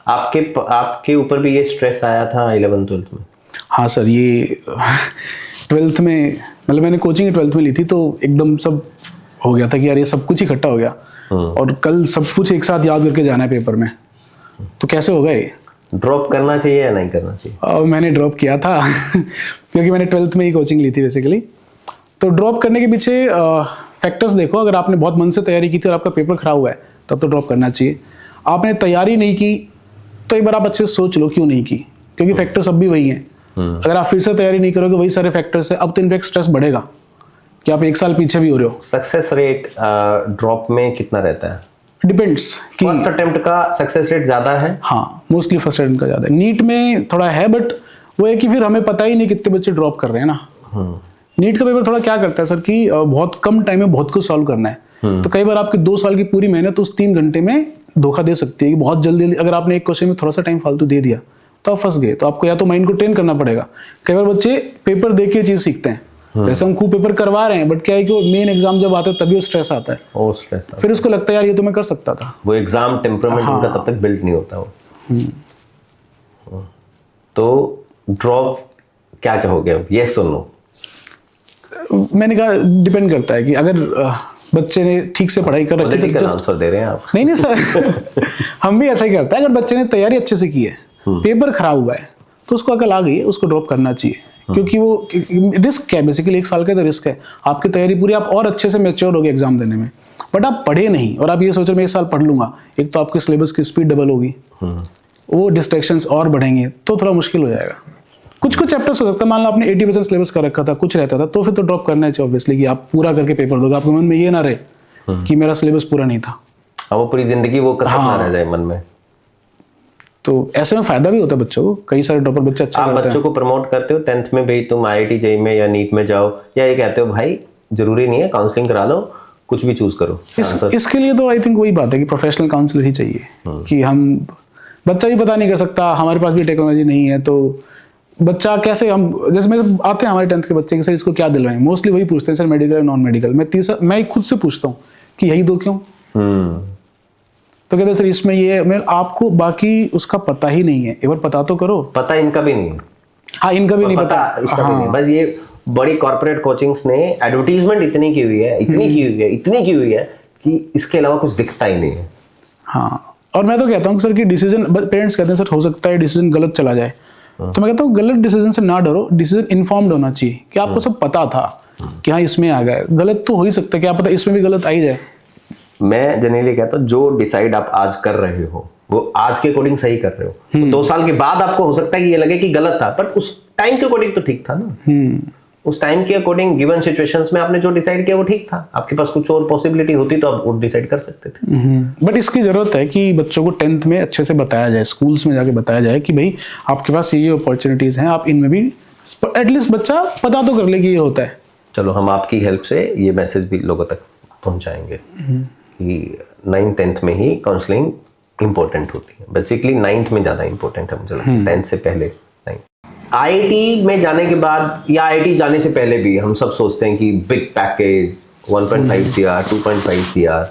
आपके ऊपर भी ये स्ट्रेस आया था 11th 12th में? हाँ सर, ये 12th में मतलब मैंने कोचिंग 12th में ली थी, तो एकदम सब हो गया था कि यार ये सब कुछ इकट्ठा हो गया और कल सब कुछ एक साथ याद करके जाना है पेपर में, तो कैसे होगा ये। ड्रॉप करना चाहिए या नहीं करना चाहिए? मैंने ड्रॉप किया था क्योंकि मैंने 12th में ही कोचिंग ली थी बेसिकली। तो ड्रॉप करने के पीछे फैक्टर्स देखो, अगर आपने बहुत मन से तैयारी की थी और आपका पेपर खराब हुआ है तब तो ड्रॉप करना चाहिए। आपने तैयारी नहीं की तो एक बार आप अच्छे से सोच लो क्यों नहीं की, क्योंकि फैक्टर्स अब भी वही हैं। अगर आप फिर से तैयारी नहीं करोगे वही सारे फैक्टर्स है, अब तो इनफैक्ट स्ट्रेस बढ़ेगा कि आप 1 साल पीछे भी हो रहे हो। सक्सेस रेट ड्रॉप में कितना रहता है? डिपेंड्स कि फर्स्ट अटेम्प्ट का सक्सेस रेट ज्यादा है। हाँ मोस्टली फर्स्ट अटेम्प्ट का ज्यादा है, नीट में थोड़ा है, बट वो है कि फिर हमें पता ही नहीं कितने बच्चे ड्रॉप कर रहे हैं ना। नीट का पेपर थोड़ा क्या करता है सर कि बहुत कम टाइम में बहुत कुछ सॉल्व करना है, तो कई बार आपकी 2 साल की पूरी मेहनत उस 3 घंटे में धोखा दे सकती है कि बहुत जल्दी अगर आपने एक क्वेश्चन में थोड़ा सा टाइम फालतू दे दिया तो आप फंस गए। तो आपको या तो माइंड को ट्रेन करना पड़ेगा। कई बार बच्चे पेपर देख के चीज सीखते हैं, जैसे हम खूब पेपर करवा रहे हैं, बट क्या है कि वो मेन एग्जाम जब आता है तभी वो स्ट्रेस आता है, और स्ट्रेस फिर उसको लगता है यार ये तो मैं कर सकता था। वो एग्जाम टेम्परामेंट उनका तब तक बिल्ड नहीं होता वो। तो ड्रॉप क्या कहोगे, यस और नो? मैंने कहा डिपेंड करता है कि अगर बच्चे ने ठीक से पढ़ाई कर रखी है तो आंसर दे रहे हैं आप। नहीं सर हम भी ऐसा ही करते हैं। अगर बच्चे ने तैयारी अच्छे से की है, पेपर खराब हुआ है, तो उसको अकल आ गई है, उसको ड्रॉप करना चाहिए, क्योंकि वो रिस्क है बेसिकली, 1 साल का तो रिस्क है। आपकी तैयारी पूरी, आप और अच्छे से मैच्योर हो गए एग्जाम देने में, बट आप पढ़े नहीं और आप ये सोच रहे मैं 1 साल पढ़ लूंगा, एक तो आपके सिलेबस की स्पीड डबल होगी, वो डिस्ट्रैक्शंस और बढ़ेंगे, तो थोड़ा मुश्किल हो जाएगा। कुछ चैप्टर्स हो सकता है, मान लो आपने 80% सिलेबस कर रखा था, कुछ रहता था, तो फिर तो ड्रॉप करना चाहिए ऑब्वियसली कि आप पूरा करके पेपर दोगे। आपके मन में ये ना रहे कि मेरा सिलेबस पूरा नहीं था, वो पूरी जिंदगी वो कसम ना रह जाए मन में। तो ऐसे में फायदा भी होता है बच्चों को। कई सारे ड्रॉपर बच्चे अच्छा आप बच्चों को प्रमोट करते हो 10th में भाई तुम IIT JEE में या नीट में जाओ, या ये कहते हो भाई जरूरी नहीं है, काउंसलिंग करा लो, कुछ भी चूज करो? इसके लिए तो आई थिंक वही बात है कि प्रोफेशनल काउंसलर ही चाहिए, कि हम बच्चा भी पता नहीं कर सकता, हमारे पास भी टेक्नोलॉजी नहीं है, तो बच्चा कैसे, हम जैसे मैं आते हैं हमारे 10th के बच्चे कि सर इसको क्या दिलवाएं, मोस्टली वही पूछते हैं सर मेडिकल या नॉन मेडिकल। मैं खुद से पूछता हूँ कि यही दो क्यों, तो कहते हैं सर इसमें ये, मैं आपको बाकी उसका पता ही नहीं है, एक बार पता तो करो। पता इनका भी नहीं है। हाँ, इनका भी नहीं पता, इसका भी नहीं। बस ये बड़ी कॉर्पोरेट कोचिंग्स ने एडवर्टीजमेंट इतनी की हुई है, इतनी की हुई है कि इसके अलावा कुछ दिखता ही नहीं है। हाँ, और मैं तो कहता हूँ सर कि डिसीजन, पेरेंट्स कहते हैं सर हो सकता है डिसीजन गलत चला जाए, तो मैं कहता हूँ गलत डिसीजन से ना डरो, डिसीजन इन्फॉर्म्ड होना चाहिए कि आपको सब पता था कि हाँ इसमें आ गए, गलत तो हो ही सकता है, क्या पता इसमें भी गलत आ ही जाए। मैं जनरली कहता हूँ जो डिसाइड आप आज कर रहे हो वो आज के अकॉर्डिंग सही कर रहे हो। 2 साल के बाद आपको हो सकता है कि ये लगे कि गलत था, बट उस टाइम के अकॉर्डिंग तो ठीक था ना। उस टाइम के अकॉर्डिंग गिवन सिचुएशंस में आपने जो डिसाइड किया वो ठीक था। आपके पास कुछ और पॉसिबिलिटी होती तो आप वो डिसाइड कर सकते थे। बट इसकी जरूरत है कि बच्चों को 10th में अच्छे से बताया जाए, स्कूल्स में जाके बताया जाए कि भाई आपके पास ये अपॉर्चुनिटीज हैं, आप इनमें भी एटलीस्ट बच्चा पता तो कर ले कि ये होता है। चलो हम आपकी हेल्प से ये मैसेज भी लोगों तक पहुंचाएंगे कि 9th 10th में ही काउंसलिंग इंपॉर्टेंट होती है। बेसिकली 9th में ज़्यादा इंपॉर्टेंट है मुझे लगता है, 10th से पहले नहीं। IIT में जाने के बाद या IIT जाने से पहले भी हम सब सोचते हैं कि बिग पैकेज 1.5 CR 2.5 CR,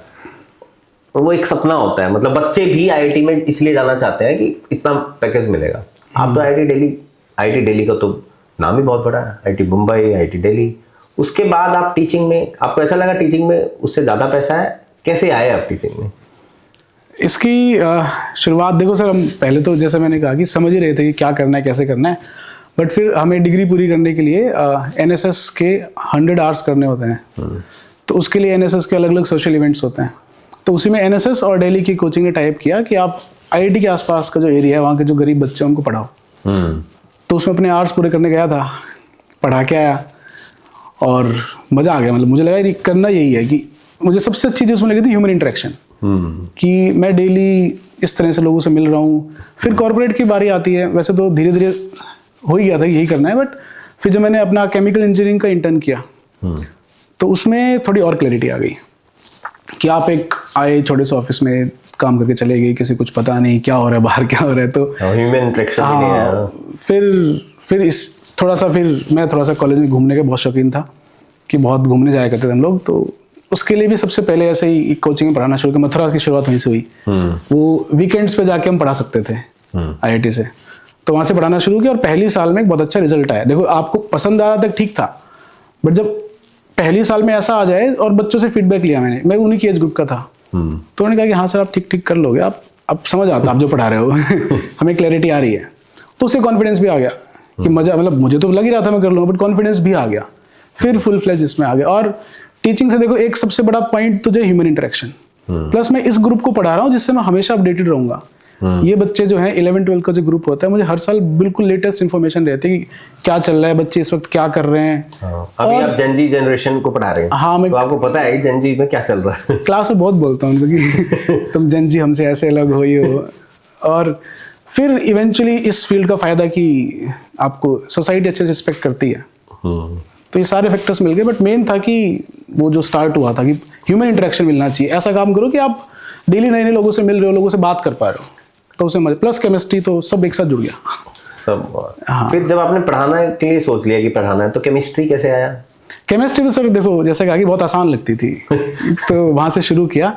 वो एक सपना होता है। मतलब बच्चे भी IIT में इसलिए जाना चाहते हैं कि इतना पैकेज मिलेगा। आप तो IIT दिल्ली का तो नाम ही बहुत बड़ा है, IIT मुंबई, IIT दिल्ली। उसके बाद आप टीचिंग में, आपको ऐसा लगा टीचिंग में उससे ज़्यादा पैसा है, कैसे आए आप टीचिंग में? इसकी शुरुआत देखो सर, हम पहले तो जैसे मैंने कहा कि समझ ही रहे थे कि क्या करना है, कैसे करना है, बट फिर हमें डिग्री पूरी करने के लिए NSS के 100 आवर्स करने होते हैं। तो उसके लिए NSS के अलग अलग सोशल इवेंट्स होते हैं। तो उसी में NSS और दिल्ली की कोचिंग ने टाइप किया कि आप IIT के आसपास का जो एरिया है, वहाँ के जो गरीब बच्चे हैं उनको पढ़ाओ। तो उसमें अपने आवर्स पूरे करने गया था, पढ़ा के आया और मज़ा आ गया। मतलब मुझे लगा ये करना यही है कि मुझे सबसे अच्छी चीज़ उसमें लगी थी ह्यूमन इंटरेक्शन, कि मैं डेली इस तरह से लोगों से मिल रहा हूँ। फिर कॉर्पोरेट की बारी आती है, वैसे तो धीरे धीरे हो ही गया था यही करना है, बट फिर जब मैंने अपना केमिकल इंजीनियरिंग का इंटर्न किया तो उसमें थोड़ी और क्लैरिटी आ गई कि आप एक आए छोटे से ऑफिस में काम करके चले गए, किसी कुछ पता नहीं क्या हो रहा है बाहर, क्या हो रहा है, तो ह्यूमन इंटरेक्शन भी नहीं है। फिर मैं थोड़ा सा कॉलेज में घूमने का बहुत शौकीन था कि बहुत घूमने जाया करते थे हम लोग। तो उसके लिए भी सबसे पहले ऐसे ही एक कोचिंग में पढ़ाना शुरू किया। मथुरा की शुरुआत वहीं से हुई। वो वीकेंड्स पे जाके हम पढ़ा सकते थे IIT से, तो वहाँ से पढ़ाना शुरू किया और पहली साल में एक बहुत अच्छा रिजल्ट आया। देखो आपको पसंद आया तक ठीक था, बट जब पहली साल में ऐसा आ जाए, और बच्चों से फीडबैक लिया मैंने, मैं उन्हीं की एज ग्रुप का था, तो उन्होंने कहा कि हाँ सर आप ठीक कर लोगे, आप समझ आता आप जो पढ़ा रहे हो हमें क्लैरिटी आ रही है। तो उससे कॉन्फिडेंस भी आ गया कि मजा, मतलब मुझे तो लग ही रहा था मैं कर लूँगा, बट कॉन्फिडेंस भी आ गया। फिर फुल फ्लेज इसमें आ गया। और टीचिंग से देखो एक सबसे बड़ा पॉइंट तो जो ह्यूमन इंटरेक्शन, प्लस मैं इस ग्रुप को पढ़ा रहा हूँ जिससे मैं हमेशा अपडेटेड रहूंगा। ये बच्चे जो हैं 11 12 का जो ग्रुप होता है, मुझे हर साल बिल्कुल लेटेस्ट इन्फॉर्मेशन रहती है कि क्या चल रहा है, बच्चे इस वक्त क्या कर रहे हैं। अभी आप जेनजी जनरेशन को पढ़ा रहे हैं। हाँ, मैं तो आपको पता है जेनजी में क्या चल रहा है। क्लास में बहुत बोलता हूँ उनको कि तुम जेनजी हमसे ऐसे अलग हो, ये हो। और फिर इवेंचुअली इस फील्ड का फायदा कि आपको सोसाइटी अच्छे से रिस्पेक्ट करती है। तो ये सारे फैक्टर्स मिल गए, बट मेन था कि वो जो स्टार्ट हुआ था कि ह्यूमन इंटरेक्शन मिलना चाहिए। ऐसा काम करो कि आप डेली नए नए लोगों से मिल रहे हो, लोगों से बात कर पा रहे हो, तो उसे मजा, प्लस केमिस्ट्री, तो सब एक साथ जुड़ गया सब। हाँ। फिर जब आपने पढ़ाना के लिए सोच लिया कि पढ़ाना है, तो केमिस्ट्री कैसे आया? केमिस्ट्री तो सर देखो जैसे कहा कि बहुत आसान लगती थी तो वहाँ से शुरू किया।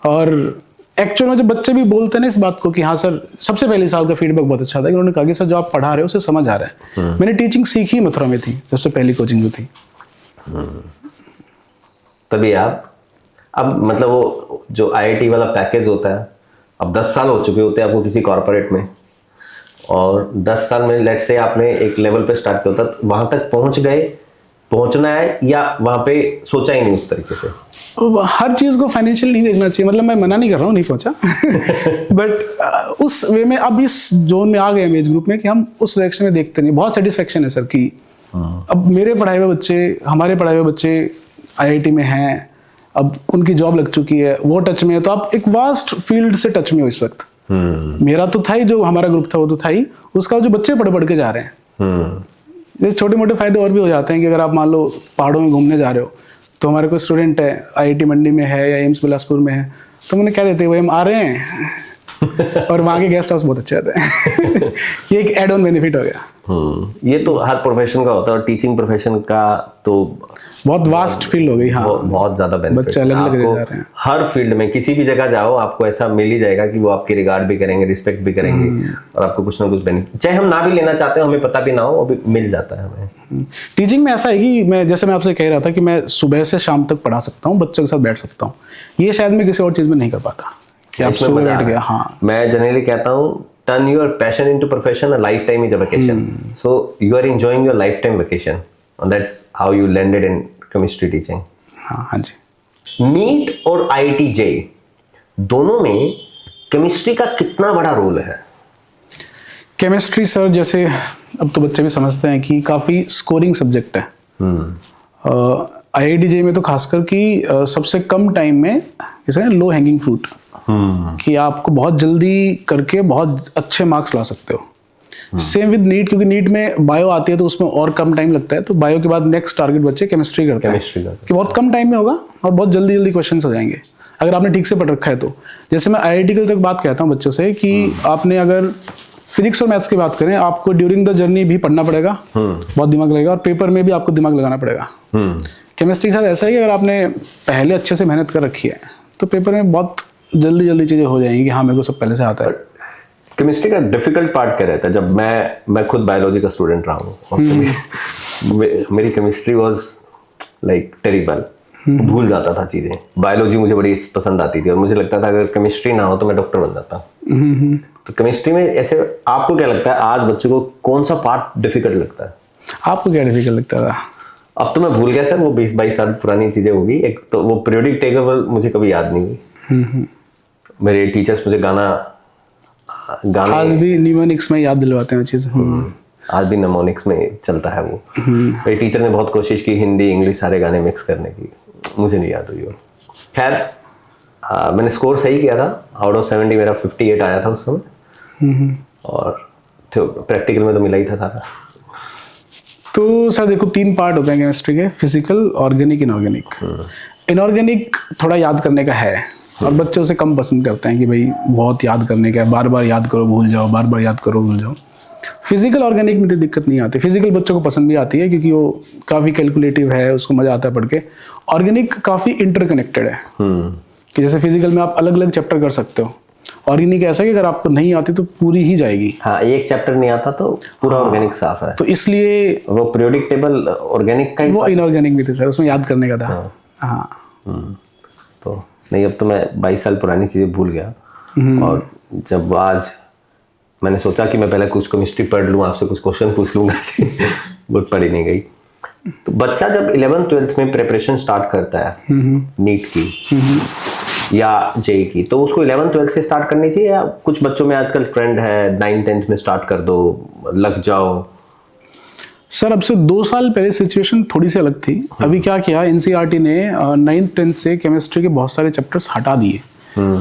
और एक्चुअल में जब बच्चे भी बोलते हैं ना इस बात को कि हाँ सर, सबसे पहले साल का फीडबैक बहुत अच्छा था कि उन्होंने कहा कि सर जो आप पढ़ा रहे हो उसे समझ आ रहा है। मैंने टीचिंग सीखी मथुरा में थी, सबसे पहली कोचिंग जो थी। तभी आप अब मतलब वो जो IIT वाला पैकेज होता है, अब 10 साल हो चुके होते हैं आपको किसी कॉर्पोरेट में, और 10 साल में लेट्स से आपने एक लेवल पे स्टार्ट किया होता, वहां तक पहुंच गए, पहुंचना है, या वहां पे सोचा ही नहीं उस तरीके से? हर चीज को फाइनेंशियल नहीं देखना चाहिए, मतलब मैं मना नहीं कर रहा हूँ, नहीं पहुंचा बट उस वे में अब इस जोन में आ गए हम एज ग्रुप में कि हम उस डायरेक्शन में देखते नहीं। बहुत सेटिस्फेक्शन है सर कि अब मेरे पढ़ाए हुए बच्चे, हमारे पढ़ाए हुए बच्चे IIT में हैं, अब उनकी जॉब लग चुकी है, वो टच में है। तो आप एक वास्ट फील्ड से टच में हो इस वक्त। मेरा तो था ही, जो हमारा ग्रुप था वो तो था ही, उसका जो बच्चे पढ़ के जा रहे हैं, छोटे मोटे फायदे और भी हो जाते हैं कि अगर आप मान लो पहाड़ों में घूमने जा रहे हो, तो हमारे कोई स्टूडेंट है IIT मंडी में है या एम्स बिलासपुर में है, तो मैंने कह देते भाई हम आ रहे हैं और वहाँ के गेस्ट हाउस बहुत अच्छे होते हैं। ये एक एड ऑन बेनिफिट हो गया। ये तो हर प्रोफेशन का होता है, और टीचिंग प्रोफेशन का तो बहुत वास्ट फील्ड हो गई। हाँ, बहुत ज्यादा बेनिफिट। बच्चे अलग अलग आपको जा रहे हैं। हर फील्ड में किसी भी जगह जाओ आपको ऐसा मिल ही जाएगा कि वो आपकी रिगार्ड भी करेंगे, रिस्पेक्ट भी करेंगे, और आपको कुछ ना कुछ बेनिफिट, चाहे हम ना भी लेना चाहते हो, हमें पता भी ना हो, वो भी मिल जाता है हमें। टीचिंग में ऐसा है कि मैं आपसे कह रहा था कि मैं सुबह से शाम तक पढ़ा सकता हूँ, बच्चों के साथ बैठ सकता हूँ। ये शायद मैं किसी और चीज में नहीं कर पाता कि आप सुबह बैठ गया। हाँ, मैं जनरली कहता हूँ turn your passion into profession, a lifetime is a vacation. So you are enjoying your lifetime vacation, and that's how you landed in chemistry teaching. हाँ जी। नीट और IIT JEE दोनों में केमिस्ट्री का कितना बड़ा रोल है? केमिस्ट्री सर, जैसे अब तो बच्चे भी समझते हैं कि काफ़ी स्कोरिंग सब्जेक्ट है। IIT JEE में तो खासकर कि सबसे कम टाइम में जैसे लो हैंगिंग फ्रूट, कि आपको बहुत जल्दी करके बहुत अच्छे मार्क्स ला सकते हो। सेम विद नीट, क्योंकि नीट में बायो आती है तो उसमें और कम टाइम लगता है, तो बायो के बाद नेक्स्ट टारगेट बच्चे केमिस्ट्री करते हैं कि बहुत कम टाइम में होगा और बहुत जल्दी जल्दी क्वेश्चंस हो जाएंगे अगर आपने ठीक से पढ़ रखा है तो। जैसे मैं IIT के तक बात कहता हूँ बच्चों से कि आपने अगर फिजिक्स और मैथ्स की बात करें, आपको ड्यूरिंग द जर्नी भी पढ़ना पड़ेगा, बहुत दिमाग लगेगा, और पेपर में भी आपको दिमाग लगाना पड़ेगा। केमिस्ट्री के साथ ऐसा है कि अगर आपने पहले अच्छे से मेहनत कर रखी है तो पेपर में बहुत जल्दी जल्दी चीजें हो जाएंगी कि हाँ मेरे को सब पहले से आता है। केमिस्ट्री का डिफिकल्ट पार्ट क्या रहता है? जब मैं खुद बायोलॉजी का स्टूडेंट रहा हूँ और मेरी केमिस्ट्री वाज लाइक टेरिबल, भूल जाता था चीजें। बायोलॉजी मुझे बड़ी पसंद आती थी और मुझे लगता था अगर केमिस्ट्री ना हो तो मैं डॉक्टर बन जाता। तो केमिस्ट्री में ऐसे आपको क्या लगता है आज बच्चों को कौन सा पार्ट डिफिकल्ट लगता है? आपको क्या डिफिकल्ट लगता था? अब तो मैं भूल गया सर, वो 20-22 साल पुरानी चीजें होगी। एक तो वो पीरियोडिक टेबल मुझे कभी याद नहीं हुई। मेरे टीचर्स मुझे गाने आज भी निमोनिक्स में याद दिलवाते हैं चीज। आज भी निमोनिक्स में चलता है वो। मेरे टीचर ने बहुत कोशिश की हिंदी इंग्लिश सारे गाने मिक्स करने की, मुझे नहीं याद हुई वो। खैर मैंने स्कोर सही किया था, आउट ऑफ 70 मेरा 58 आया था उस समय, और प्रैक्टिकल में तो मिला ही था सारा। तो सर देखो 3 पार्ट होते हैं केमिस्ट्री के, फिजिकल, ऑर्गेनिक, इनऑर्गेनिक। इनऑर्गेनिक थोड़ा याद करने का है और बच्चे उसे कम पसंद करते हैं कि भाई बहुत याद करने का है, बार बार याद करो भूल जाओ, बार बार याद करो भूल जाओ। फिजिकल ऑर्गेनिक में तो दिक्कत नहीं आती, फिजिकल बच्चों को पसंद भी आती है क्योंकि वो काफ़ी कैलकुलेटिव है, उसको मजा आता है पढ़ के। ऑर्गेनिक काफ़ी इंटरकनेक्टेड है कि जैसे फिजिकल में आप अलग अलग चैप्टर कर सकते हो, ऑर्गेनिक ऐसा कि अगर आपको नहीं आती तो पूरी ही जाएगी। हाँ, एक चैप्टर नहीं आता तो पूरा ऑर्गेनिक साफ है। तो इसलिए वो पीरियोडिक टेबल ऑर्गेनिक का ही, वो इनऑर्गेनिक भी थे सर, उसमें याद करने का था। हाँ। तो नहीं, अब तो मैं 22 साल पुरानी चीज़ें भूल गया। और जब आज मैंने सोचा कि मैं पहले कुछ केमिस्ट्री पढ़ लूँ, आपसे कुछ क्वेश्चन पूछ लूँगा, वो पढ़ी नहीं गई। तो बच्चा जब 11th-12th में प्रिपरेशन स्टार्ट करता है नीट की या जेई की, तो उसको 11th-12th से स्टार्ट करनी चाहिए, या कुछ बच्चों में आजकल ट्रेंड है 9th-10th में स्टार्ट कर दो, लग जाओ? सर अब से 2 साल पहले सिचुएशन थोड़ी सी अलग थी। अभी क्या किया, एनसीईआरटी ने 9th-10th से केमिस्ट्री के बहुत सारे चैप्टर्स हटा दिए।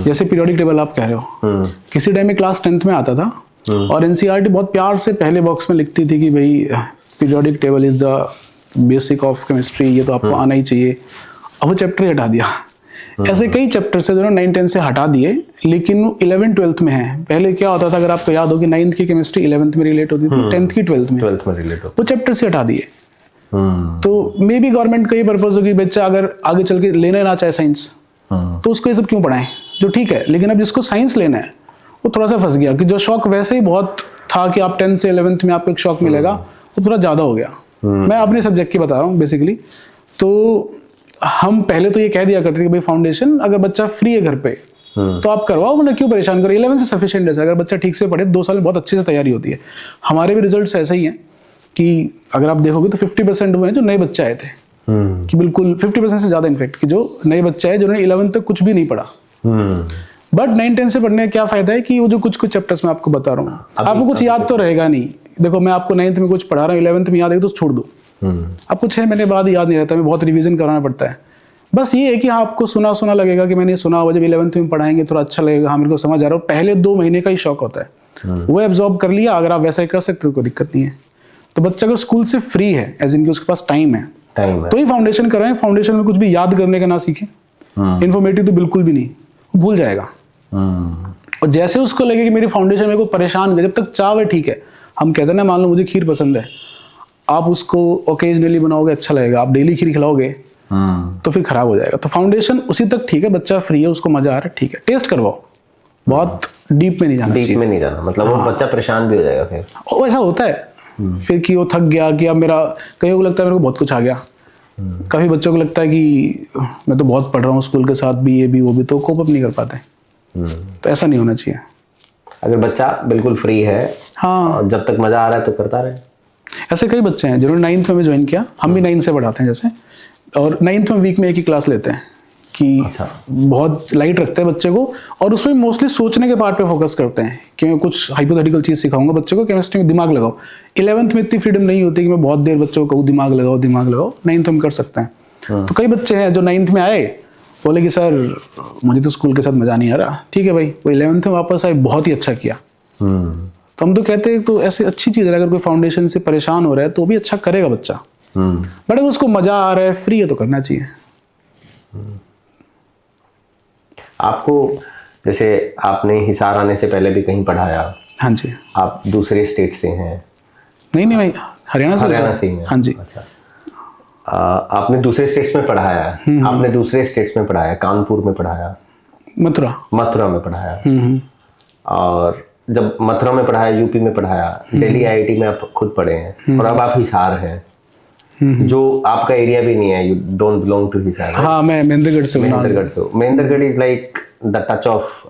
जैसे पीरियोडिक टेबल आप कह रहे हो, किसी टाइम में क्लास 10th में आता था और एनसीईआरटी बहुत प्यार से पहले बॉक्स में लिखती थी कि भाई periodic table is the basic of chemistry, ये तो आपको आना ही चाहिए। अब वो चैप्टर ही हटा दिया। ऐसे कई चैप्टर्स है जो 9th-10th से हटा दिए, लेकिन वो 11th-12th में है। पहले क्या होता था, अगर आपको याद हो कि 9th की केमिस्ट्री 11th में रिलेट होती थी, 10th की 12th में रिलेट हो, वो चैप्टर से हटा दिए। तो मे बी गवर्नमेंट का ये पर्पज हो कि बच्चा अगर आगे चल के लेना ना चाहे साइंस, तो उसको ये सब क्यों पढ़ाएं, जो ठीक है। लेकिन अब जिसको साइंस लेना है वो थोड़ा सा फंस गया, कि जो शौक वैसे ही बहुत था कि आप 10th से 11th में आपको एक शौक मिलेगा, वो थोड़ा ज़्यादा हो गया। मैं अपने सब्जेक्ट की बता रहा हूँ बेसिकली। तो हम पहले तो ये कह दिया करते थे कि भाई फाउंडेशन अगर बच्चा फ्री है घर पे तो आप करवाओ, वरना क्यों परेशान करो। 11th से सफिशिएंट है, अगर बच्चा ठीक से पढ़े 2 साल में बहुत अच्छे से तैयारी होती है। हमारे भी रिजल्ट्स ऐसे ही हैं कि अगर आप देखोगे तो 50% हुए हैं जो नए बच्चे आए थे, कि बिल्कुल 50% से ज़्यादा इनफेक्ट, कि जो नए बच्चे आए जिन्होंने 11th तक कुछ भी नहीं पढ़ा। बट 9th-10th से पढ़ने का क्या फायदा है कि वो जो कुछ चैप्टर्स मैं आपको बता रहा हूँ, आपको कुछ याद तो रहेगा नहीं। देखो मैं आपको 9th में कुछ पढ़ा रहा हूँ, 11th में याद है तो छोड़ दो, आपको 6 महीने बाद याद नहीं रहता, मैं बहुत रिवीजन कराना पड़ता है। बस ये है कि हाँ आपको सुना सुना लगेगा कि मैंने सुना हुआ, जब 11th में पढ़ाएंगे थोड़ा अच्छा लगेगा, हाँ मेरे को समझ आ रहा है। पहले 2 महीने का ही शौक होता है, वो एब्जॉर्ब कर लिया। अगर आप वैसा ही कर सकते हो कोई दिक्कत नहीं है। तो बच्चा अगर स्कूल से फ्री है, एज इन कि उसके पास टाइम है, तो ही फाउंडेशन कराएं। फाउंडेशन में कुछ भी याद करने का ना सीखें, इन्फॉर्मेटिव तो बिल्कुल भी नहीं, भूल जाएगा। और जैसे उसको लगे कि मेरी फाउंडेशन मेरे को परेशान करे, जब तक चाव है ठीक है। हम कहते हैं ना, मान लो मुझे खीर पसंद है, आप उसको ओकेजनली बनाओगे अच्छा लगेगा, आप डेली खीर खिलाओगे तो फिर खराब हो जाएगा। तो फाउंडेशन उसी तक ठीक है, बच्चा फ्री है, उसको मजा आ रहा है, ठीक है, टेस्ट करवाओ, बहुत डीप में नहीं जाना चाहिए। डीप में नहीं जाना, मतलब वो बच्चा परेशान भी हो जाएगा फिर। वो ऐसा होता है फिर कि वो थक गया कि अब मेरा, कईयों को लगता है मेरे को बहुत कुछ आ गया, काफी बच्चों को लगता है कि मैं तो बहुत पढ़ रहा हूँ स्कूल के साथ भी, ये भी वो भी, तो कोप अप नहीं कर पाते। तो ऐसा नहीं होना चाहिए। अगर बच्चा बिल्कुल फ्री है, हाँ, और जब तक मजा आ रहा है तो करता रहे। ऐसे कई बच्चे हैं जिन्होंने 9th में भी ज्वाइन किया, हम भी 9th से पढ़ाते हैं जैसे, और 9th में वीक में एक ही क्लास लेते हैं कि बहुत लाइट रखते हैं बच्चे को, और उसमें मोस्टली सोचने के पार्ट पे फोकस करते हैं कि मैं कुछ हाइपोथेटिकल चीज सिखाऊंगा बच्चे को, केमिस्ट्री में दिमाग लगाओ। 11th में इतनी फ्रीडम नहीं होती कि मैं बहुत देर बच्चों को कहूँ दिमाग लगाओ। 9th में कर सकते हैं। तो कई बच्चे हैं जो 9th में आए, बोले कि सर मुझे तो स्कूल के साथ मजा नहीं आ रहा, ठीक है भाई, वो 11th में वापस आए, बहुत ही अच्छा किया। तो हम तो कहते हैं तो ऐसी अच्छी चीज है, अगर कोई फाउंडेशन से परेशान हो रहा है तो भी अच्छा करेगा बच्चा, बट अगर उसको मजा आ रहा है, फ्री है, तो करना चाहिए। आपको जैसे आपने हिसार आने से पहले भी कहीं पढ़ाया? हाँ जी। आप दूसरे स्टेट से हैं? नहीं भाई, हरियाणा से ही हैं? हाँ जी। अच्छा। आपने दूसरे स्टेट्स में पढ़ाया है? आपने दूसरे स्टेट्स में पढ़ाया, कानपुर में पढ़ाया, मथुरा में पढ़ाया, और जब मथुरा में पढ़ाया, यूपी में पढ़ाया, दिल्ली IIT में आप खुद पढ़े हैं, और अब आप हिसार हैं, जो आपका एरिया भी नहीं है, you don't belong to Hisar. हाँ, मैं महेंद्रगढ़ से हूँ। Mahendragarh is like the touch of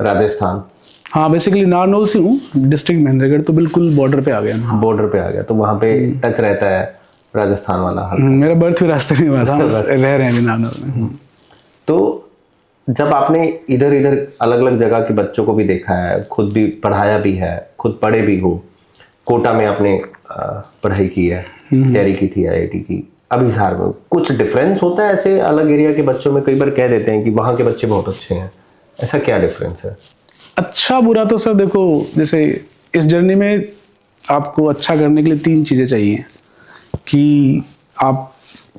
Rajasthan. हाँ, बेसिकली नारनौल से हूँ, डिस्ट्रिक्ट महेंद्रगढ़, तो बिल्कुल बॉर्डर पे आ गया। हाँ। बॉर्डर पे आ गया, तो वहाँ पे टच रहता है राजस्थान वाला। मेरा बर्थ भी रास्ते में हुआ था, रह रहे हैं अभी नारनौल में। तो जब आपने इधर इधर अलग अलग जगह के बच्चों को भी देखा है, खुद भी पढ़ाया भी है, खुद पढ़े भी हो, कोटा में आपने पढ़ाई की है, तैयारी की थी IIT की, अब हिसार में, कुछ डिफरेंस होता है ऐसे अलग एरिया के बच्चों में? कई बार कह देते हैं कि वहाँ के बच्चे बहुत अच्छे हैं, ऐसा क्या डिफरेंस है? अच्छा बुरा तो सर देखो, जैसे इस जर्नी में आपको अच्छा करने के लिए 3 चीज़ें चाहिए कि आप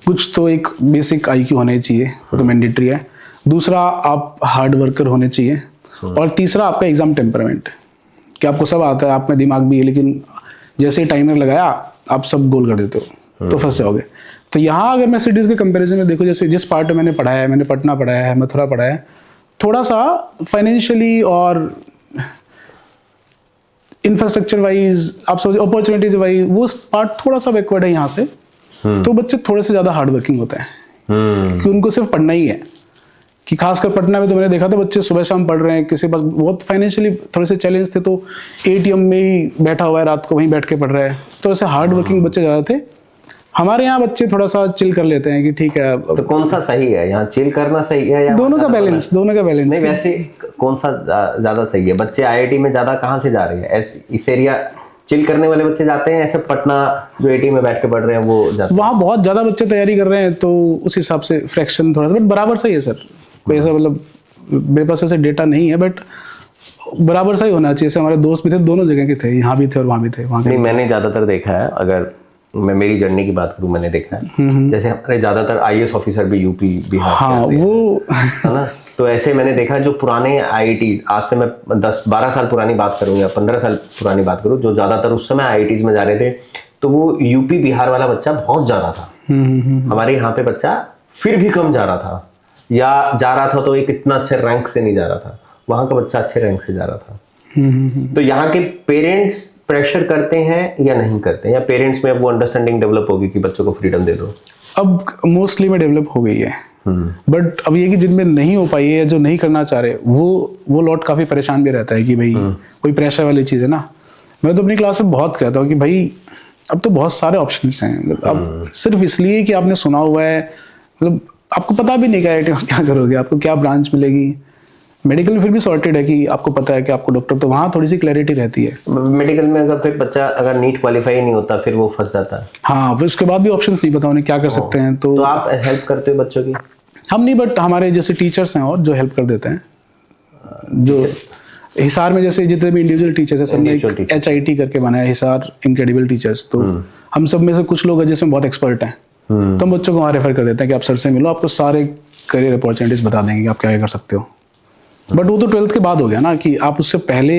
कुछ तो एक बेसिक IQ होने चाहिए, वो तो मैंडेटरी है। दूसरा, आप हार्ड वर्कर होने चाहिए, और तीसरा आपका एग्जाम टेम्परामेंट, कि आपको सब आता है, आप में दिमाग भी है, लेकिन जैसे टाइमर लगाया आप सब गोल कर देते हो, तो फंस जाओगे। तो यहाँ अगर मैं सिटीज़ के कंपैरिजन में देखो, जैसे जिस पार्ट में मैंने पढ़ाया है, मैंने पटना पढ़ाया है, मथुरा पढ़ाया है, थोड़ा सा फाइनेंशियली और इंफ्रास्ट्रक्चर वाइज, आप समझ, अपॉर्चुनिटीज वाइज, वो पार्ट थोड़ा सा बैकवर्ड है यहाँ से। तो बच्चे थोड़े से ज़्यादा हार्ड वर्किंग होते हैं, कि उनको सिर्फ पढ़ना ही है। कि खासकर पटना में तो मैंने देखा था बच्चे सुबह शाम पढ़ रहे हैं, किसी पास बहुत फाइनेंशियली थोड़े से चैलेंज थे तो ATM में ही बैठा हुआ है, रात को वहीं बैठ के पढ़ रहा है। तो ऐसे हार्ड वर्किंग बच्चे ज़्यादा थे। हमारे यहाँ बच्चे थोड़ा सा चिल कर लेते हैं कि ठीक है। तो कौन सा सही है, यहाँ चिल करना सही है या दोनों का बैलेंस? नहीं, वैसे कौन सा ज्यादा सही है? बच्चे IIT में ज्यादा कहाँ से जा रहे हैं? इस एरिया चिल करने वाले बच्चे जाते हैं, ऐसे पटना जो AT में बैठ के पढ़ रहे हैं वो जाते हैं? वहाँ बहुत ज्यादा बच्चे तैयारी कर रहे हैं, तो उस हिसाब से फ्रैक्शन थोड़ा सा, बट बराबर सही है सर। कोई ऐसा मतलब मेरे पास वैसे डेटा नहीं है, बट बराबर सा ही होना चाहिए। हमारे दोस्त भी थे, दोनों जगह के थे, यहाँ भी थे और वहाँ भी थे। नहीं, मैंने ज्यादातर देखा है, अगर मैं मेरी जर्नी की बात करूँ, मैंने देखा है जैसे हमारे ज्यादातर IAS ऑफिसर भी यूपी बिहार हाँ, वो है ना। तो ऐसे मैंने देखा जो पुराने IIT, आज से मैं 10-12 साल पुरानी बात करूँ या 15 साल पुरानी बात करूँ, जो ज्यादातर उस समय IITs में जा रहे थे, तो वो यूपी बिहार वाला बच्चा बहुत ज्यादा था। हमारे यहाँ पे बच्चा फिर भी कम जा रहा था, या जा रहा था तो एक इतना अच्छे रैंक से नहीं जा रहा था। वहाँ का बच्चा अच्छे रैंक से जा रहा था। तो यहाँ के पेरेंट्स प्रेशर करते हैं या नहीं करते हैं, या पेरेंट्स में अब वो अंडरस्टैंडिंग डेवलप होगी कि बच्चों को फ्रीडम दे दो? अब मोस्टली में डेवलप हो गई है, बट अब ये कि जिनमें नहीं हो पाई है या जो नहीं करना चाह रहे, वो लॉट काफी परेशान भी रहता है कि भाई कोई प्रेशर वाली चीज है ना। मैं तो अपनी क्लास में बहुत कहता हूँ कि भाई अब तो बहुत सारे ऑप्शंस हैं। अब सिर्फ इसलिए कि आपने सुना हुआ है, मतलब आपको पता भी नहीं कि IIT में क्या करोगे, आपको क्या ब्रांच मिलेगी। मेडिकल में फिर भी सॉर्टेड है कि आपको पता है कि आपको डॉक्टर, तो वहाँ थोड़ी सी क्लैरिटी रहती है। मेडिकल में अगर फिर बच्चा अगर नीट क्वालिफाई नहीं होता, फिर वो फंस जाता है। हाँ, फिर उसके बाद भी ऑप्शंस नहीं पता उन्हें क्या कर सकते हैं। तो आप हेल्प करते हो बच्चों की? हम नहीं, बट हमारे जैसे टीचर्स हैं और जो हेल्प कर देते हैं। जो हिसार में जैसे जितने भी इंडिविजुअल टीचर्स हैं, सबने HIT करके बनाया हिसार इनक्रेडिबल टीचर्स। तो हम सब में से कुछ लोग हैं जिसमें बहुत एक्सपर्ट हैं, तो हम बच्चों को वहाँ रेफर कर देते हैं कि आप सर से मिलो, आपको सारे करियर अपॉर्चुनिटीज बता देंगे कि आप क्या कर सकते हो। बट वो तो 12th के बाद हो गया ना, कि आप उससे पहले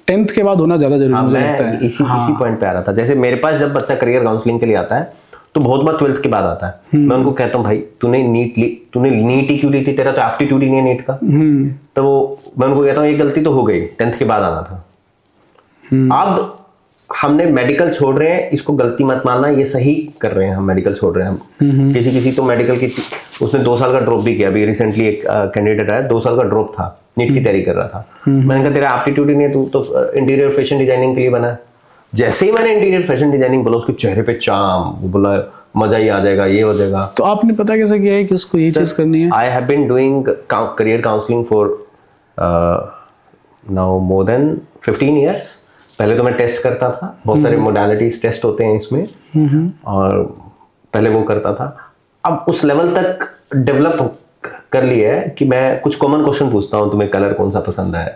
10th के बाद होना ज्यादा जरूरी मुझे लगता है। इसी पॉइंट पे आ रहा था। जैसे मेरे पास जब बच्चा करियर काउंसलिंग के लिए आता है तो बहुत बार 12th के बाद आता है। मैं उनको कहता हूँ भाई तूने नीट ही क्यों ली थी, तेरा तो एप्टीट्यूड ही नहीं है नीट का। तो मैं उनको कहता हूँ ये गलती तो हो गई, 10th के बाद आना था। अब हमने मेडिकल छोड़ रहे हैं, इसको गलती मत मानना, ये सही कर रहे हैं हम, मेडिकल छोड़ रहे हैं हम। किसी तो मेडिकल की उसने 2 साल का ड्रॉप भी किया। अभी रिसेंटली एक कैंडिडेट आया, 2 साल का ड्रॉप था, नीट की तैयारी कर रहा था। मैंने कहा तेरा एप्टीट्यूड ही नहीं है, तू तो इंटीरियर फैशन डिजाइनिंग के लिए बना है। जैसे ही मैंने इंटीरियर फैशन डिजाइनिंग बोला, उसके चेहरे पे चाम, वो बोला मजा ही आ जाएगा, ये हो जाएगा। तो आपने पता कैसे किया है कि उसको ये चीज करनी है? I have been doing career counselling for now more than 15 years. पहले तो मैं टेस्ट करता था, बहुत सारे मोडालिटीज टेस्ट होते हैं इसमें, और पहले वो करता था। अब उस लेवल तक डेवलप कर लिया है कि मैं कुछ कॉमन क्वेश्चन पूछता हूँ, तुम्हें कलर कौन सा पसंद है,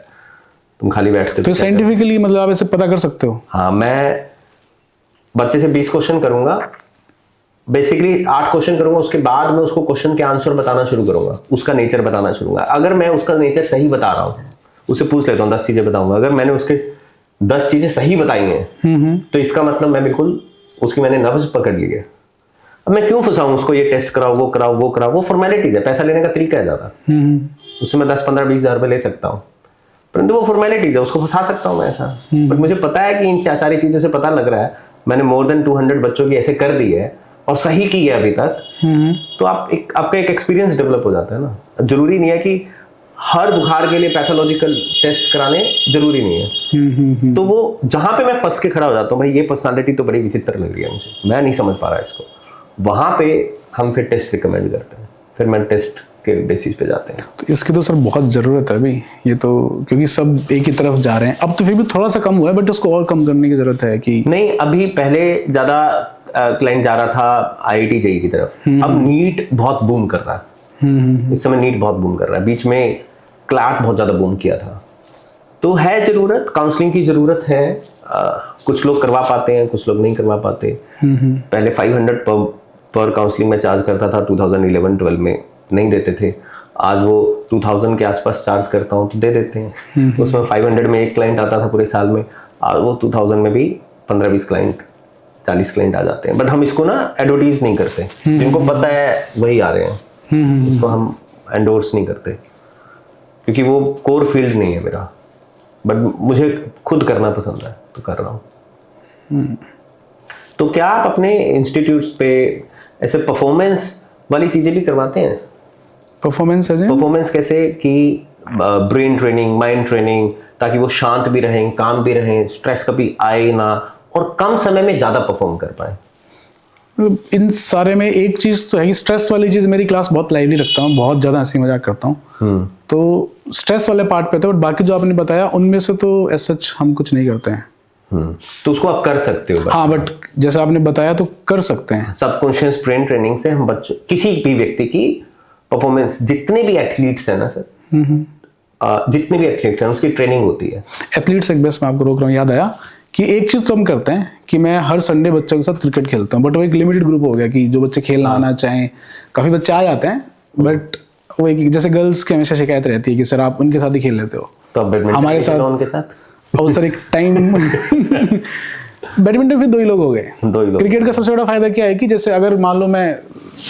तुम खाली बैठते तो साइंटिफिकली मतलब आप ऐसे पता कर सकते हो? हाँ, मैं बच्चे से 20 क्वेश्चन करूंगा, बेसिकली 8 क्वेश्चन करूंगा, उसके बाद मैं उसको क्वेश्चन के आंसर बताना शुरू करूंगा, उसका नेचर बताना शुरू करूंगा। अगर मैं उसका नेचर सही बता रहा हूँ, उससे पूछ लेता हूँ 10 चीजें बताऊंगा, अगर मैंने उसके 10 चीजें सही बताई हैं तो इसका मतलब मैं बिल्कुल उसकी मैंने नब्ज पकड़ ली है। अब मैं क्यों फंसाऊं उसको, ये टेस्ट कराओ, वो कराओ, वो कराओ, वो फॉर्मेलिटीज है, पैसा लेने का तरीका है ज्यादा। उससे मैं 10, 15, 20 हजार रुपए ले सकता हूँ, परंतु वो फॉर्मेलिटीज है, उसको फंसा सकता हूँ मैं ऐसा। बट मुझे पता है कि इन सारी चीजों से पता लग रहा है, मैंने मोर देन 200 बच्चों की ऐसे कर दी है और सही की है अभी तक। तो आपका एक एक्सपीरियंस डेवलप हो जाता है ना। जरूरी नहीं है कि हर बुखार के लिए पैथोलॉजिकल टेस्ट कराने, जरूरी नहीं है। तो वो जहां पे मैं फंस के खड़ा हो जाता हूँ, भाई ये पर्सनालिटी तो बड़ी विचित्र लग रही है मुझे, मैं नहीं समझ पा रहा इसको, वहां पे हम फिर टेस्ट रिकमेंड करते हैं, फिर मैं टेस्ट के बेसिस पे जाते हैं। तो इसकी तो सर बहुत ज़रूरत है अभी, ये तो क्योंकि सब एक ही तरफ जा रहे हैं। अब तो फिर भी थोड़ा सा कम हुआ है, बट उसको और कम करने की ज़रूरत है कि नहीं। अभी पहले ज़्यादा क्लाइंट जा रहा था IIT JEE की तरफ, अब नीट बहुत बूम कर रहा है। इस समय नीट बहुत बूम कर रहा है, बीच में क्लैट बहुत ज़्यादा बूम किया था। तो है ज़रूरत, काउंसलिंग की ज़रूरत है। कुछ लोग करवा पाते हैं, कुछ लोग नहीं करवा पाते। पहले 500 पर काउंसलिंग में चार्ज करता था, 2011-12 में नहीं देते थे। आज वो 2000 के आसपास चार्ज करता हूँ तो दे देते हैं। उसमें 500 में एक क्लाइंट आता था पूरे साल में, आज वो 2000 में भी 15-20 क्लाइंट, 40 क्लाइंट आ जाते हैं। बट हम इसको ना एडवर्टीज नहीं करते, जिनको पता है वही आ रहे हैं, इसको हम एंडोर्स नहीं करते, क्योंकि वो कोर फील्ड नहीं है मेरा। बट मुझे खुद करना पसंद है तो कर रहा हूँ। तो क्या आप अपने इंस्टीट्यूट्स पे ऐसे परफॉर्मेंस वाली चीजें भी करवाते हैं? परफॉर्मेंस कैसे कि ब्रेन ट्रेनिंग, माइंड ट्रेनिंग, ताकि वो शांत भी रहें, काम भी रहें, स्ट्रेस कभी आए ना, और कम समय में ज्यादा परफॉर्म कर पाए। इन सारे में एक चीज तो है कि स्ट्रेस वाली चीज मेरी क्लास बहुत लाइवली रखता हूँ, बहुत ज्यादा हंसी मजाक करता हूँ, तो स्ट्रेस वाले पार्ट पे था। बट बाकी जो आपने बताया उनमें से तो ऐसा हम कुछ नहीं करते हैं। तो उसको आप कर सकते हो। हाँ, बट जैसे आपने बताया तो कर सकते हैं। सबकॉन्शियस ब्रेन ट्रेनिंग से हम बच्चों, किसी भी व्यक्ति की परफॉर्मेंस, जितने भी एथलीट्स हैं ना सर, जितने भी एथलीट हैं उसकी ट्रेनिंग होती है। एथलीट्स एक बेस्ट मैं आपको रोक रहा हूँ, याद आया कि एक चीज तो हम करते हैं कि मैं हर संडे बच्चों के साथ क्रिकेट खेलता हूँ, बट वो एक लिमिटेड ग्रुप हो गया कि जो बच्चे खेलना आना चाहें। काफी बच्चे आ जाते हैं, बट वो एक जैसे गर्ल्स की हमेशा शिकायत रहती है कि सर आप उनके साथ ही खेल लेते हो, तो हमारे साथ उनके साथ और सर एक टाइम बैडमिंटन फिर 2 ही लोग हो गए। क्रिकेट का सबसे बड़ा फायदा क्या है कि जैसे अगर मान लो मैं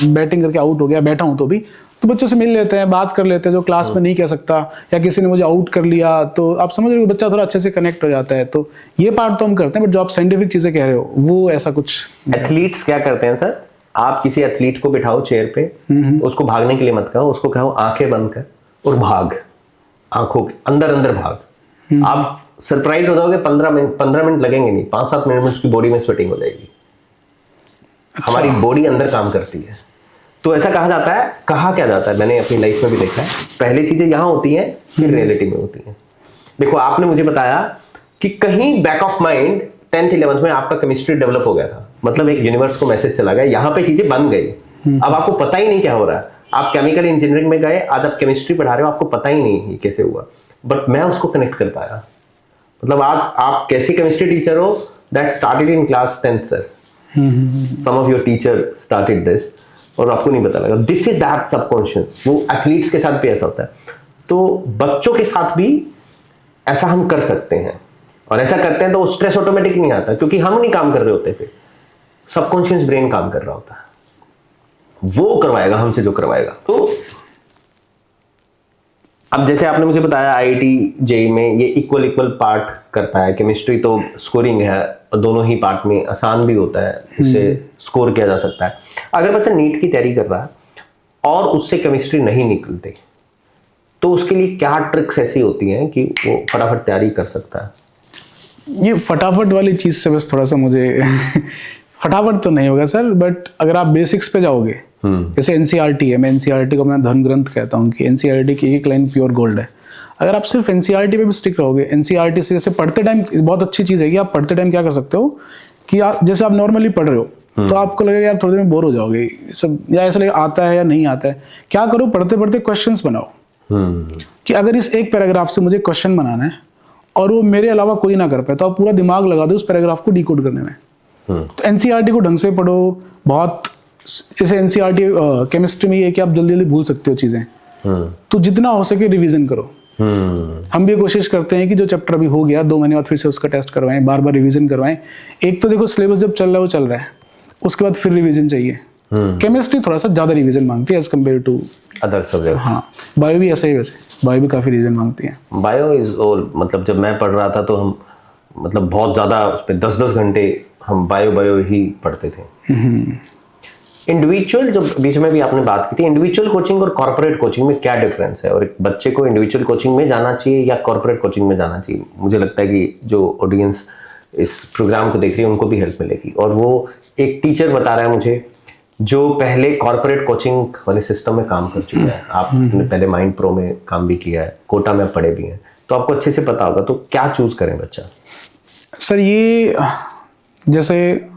बैटिंग करके आउट हो गया, बैठा हूं, तो भी तो बच्चों से मिल लेते हैं, बात कर लेते हैं, जो क्लास में नहीं कह सकता, या किसी ने मुझे आउट कर लिया तो आप समझ रहे हो, बच्चा थोड़ा अच्छे से कनेक्ट हो जाता है। तो ये पार्ट तो हम करते हैं, बट जो आप साइंटिफिक चीजें कह रहे हो वो ऐसा कुछ। एथलीट्स क्या करते हैं सर, आप किसी एथलीट को बिठाओ चेयर पे, उसको भागने के लिए मत कहो, उसको कहो आंखें बंद कर और भाग, आंखों के अंदर अंदर भाग। आप सरप्राइज हो जाओगे, 15 मिनट लगेंगे नहीं, 5-7 मिनट में उसकी बॉडी में स्वेटिंग हो जाएगी। हमारी बॉडी अंदर काम करती है। तो ऐसा कहा जाता है, कहा क्या जाता है, मैंने अपनी लाइफ में भी देखा है, पहले चीजें यहां होती हैं फिर रियलिटी में होती हैं। देखो, आपने मुझे बताया कि कहीं back of mind 10th 11th में आपका केमिस्ट्री डेवलप हो गया था, मतलब एक यूनिवर्स को मैसेज चला गया, यहाँ पे चीजें बन गई। अब आपको पता ही नहीं क्या हो रहा है, आप केमिकल इंजीनियरिंग में गए, आज आप केमिस्ट्री पढ़ा रहे हो, आपको पता ही नहीं ये कैसे हुआ, बट मैं उसको कनेक्ट कर पाया। मतलब आज आप कैसे केमिस्ट्री टीचर हो, that started in class 10th sir, some of your teacher started this, और आपको नहीं पता लगा। This is that subconscious. वो एथलीट्स के साथ भी ऐसा होता है। तो बच्चों के साथ भी ऐसा हम कर सकते हैं, और ऐसा करते हैं तो स्ट्रेस ऑटोमेटिक नहीं आता, क्योंकि हम नहीं काम कर रहे होते, फिर सबकॉन्शियस ब्रेन काम कर रहा होता है, वो करवाएगा हमसे जो करवाएगा। तो अब जैसे आपने मुझे बताया आईआईटी जेईई में ये इक्वल पार्ट करता है, केमिस्ट्री तो स्कोरिंग है, दोनों ही पार्ट में आसान भी होता है, इसे स्कोर किया जा सकता है। अगर बच्चा नीट की तैयारी कर रहा है और उससे केमिस्ट्री नहीं निकलती, तो उसके लिए क्या ट्रिक्स ऐसी होती हैं कि वो फटाफट तैयारी कर सकता है? ये फटाफट वाली चीज़ से बस थोड़ा सा मुझे फटाफट तो नहीं होगा सर, बट अगर आप बेसिक्स पे जाओगे, जैसे एनसीईआरटी है, मैं एनसीईआरटी को मैं धर्म ग्रंथ कहता हूँ कि एनसीईआरटी की एक लाइन प्योर गोल्ड है। अगर आप सिर्फ एनसीईआरटी पे भी स्टिक रहोगे, एनसीईआरटी से जैसे पढ़ते टाइम बहुत अच्छी चीज़ है कि आप पढ़ते टाइम क्या कर सकते हो कि आप जैसे आप नॉर्मली पढ़ रहे हो तो आपको लगेगा यार थोड़ी देर में बोर हो जाओगे सब, या ऐसा लगेगा आता है या नहीं आता है। क्या करो, पढ़ते पढ़ते क्वेश्चंस बनाओ कि अगर इस एक पैराग्राफ से मुझे क्वेश्चन बनाना है और वो मेरे अलावा कोई ना कर पाए, तो आप पूरा दिमाग लगा दो उस पैराग्राफ को डिकोड करने में। तो एनसीईआरटी को ढंग से पढ़ो। बहुत जैसे एनसीईआरटी केमिस्ट्री में ये है कि आप जल्दी जल्दी भूल सकते हो चीजें, तो जितना हो सके रिवीजन करो। हम भी कोशिश करते हैं कि जो चैप्टर अभी हो गया 2 महीने बाद फिर से उसका टेस्ट करवाएं, बार बार रिवीजन करवाएं। एक तो देखो सिलेबस जब चल रहा है वो चल रहा है, उसके बाद फिर रिवीजन चाहिए। केमिस्ट्री थोड़ा सा ज्यादा रिवीजन मांगती है as compare to other subject. हाँ, बायो भी ऐसा ही, वैसे बायो भी काफी रिवीजन मांगती है। बायो इज ऑल, मतलब जब मैं पढ़ रहा था तो हम मतलब बहुत ज़्यादा उस पर 10-10 घंटे हम बायो ही पढ़ते थे। इंडिविजुअल, जो बीच में भी आपने बात की थी, इंडिविजुअल कोचिंग और कॉर्पोरेट कोचिंग में क्या डिफरेंस है, और एक बच्चे को इंडिविजुअल कोचिंग में जाना चाहिए या कॉर्पोरेट कोचिंग में जाना चाहिए? मुझे लगता है कि जो ऑडियंस इस प्रोग्राम को देख रही है उनको भी हेल्प मिलेगी। और वो एक टीचर बता रहा है मुझे जो पहले कॉर्पोरेट कोचिंग वाले सिस्टम में काम कर चुका है। आपने पहले माइंड प्रो में काम भी किया है, कोटा में पढ़े भी हैं, तो आपको अच्छे से पता होगा। तो क्या चूज करें बच्चा? सर ये जैसे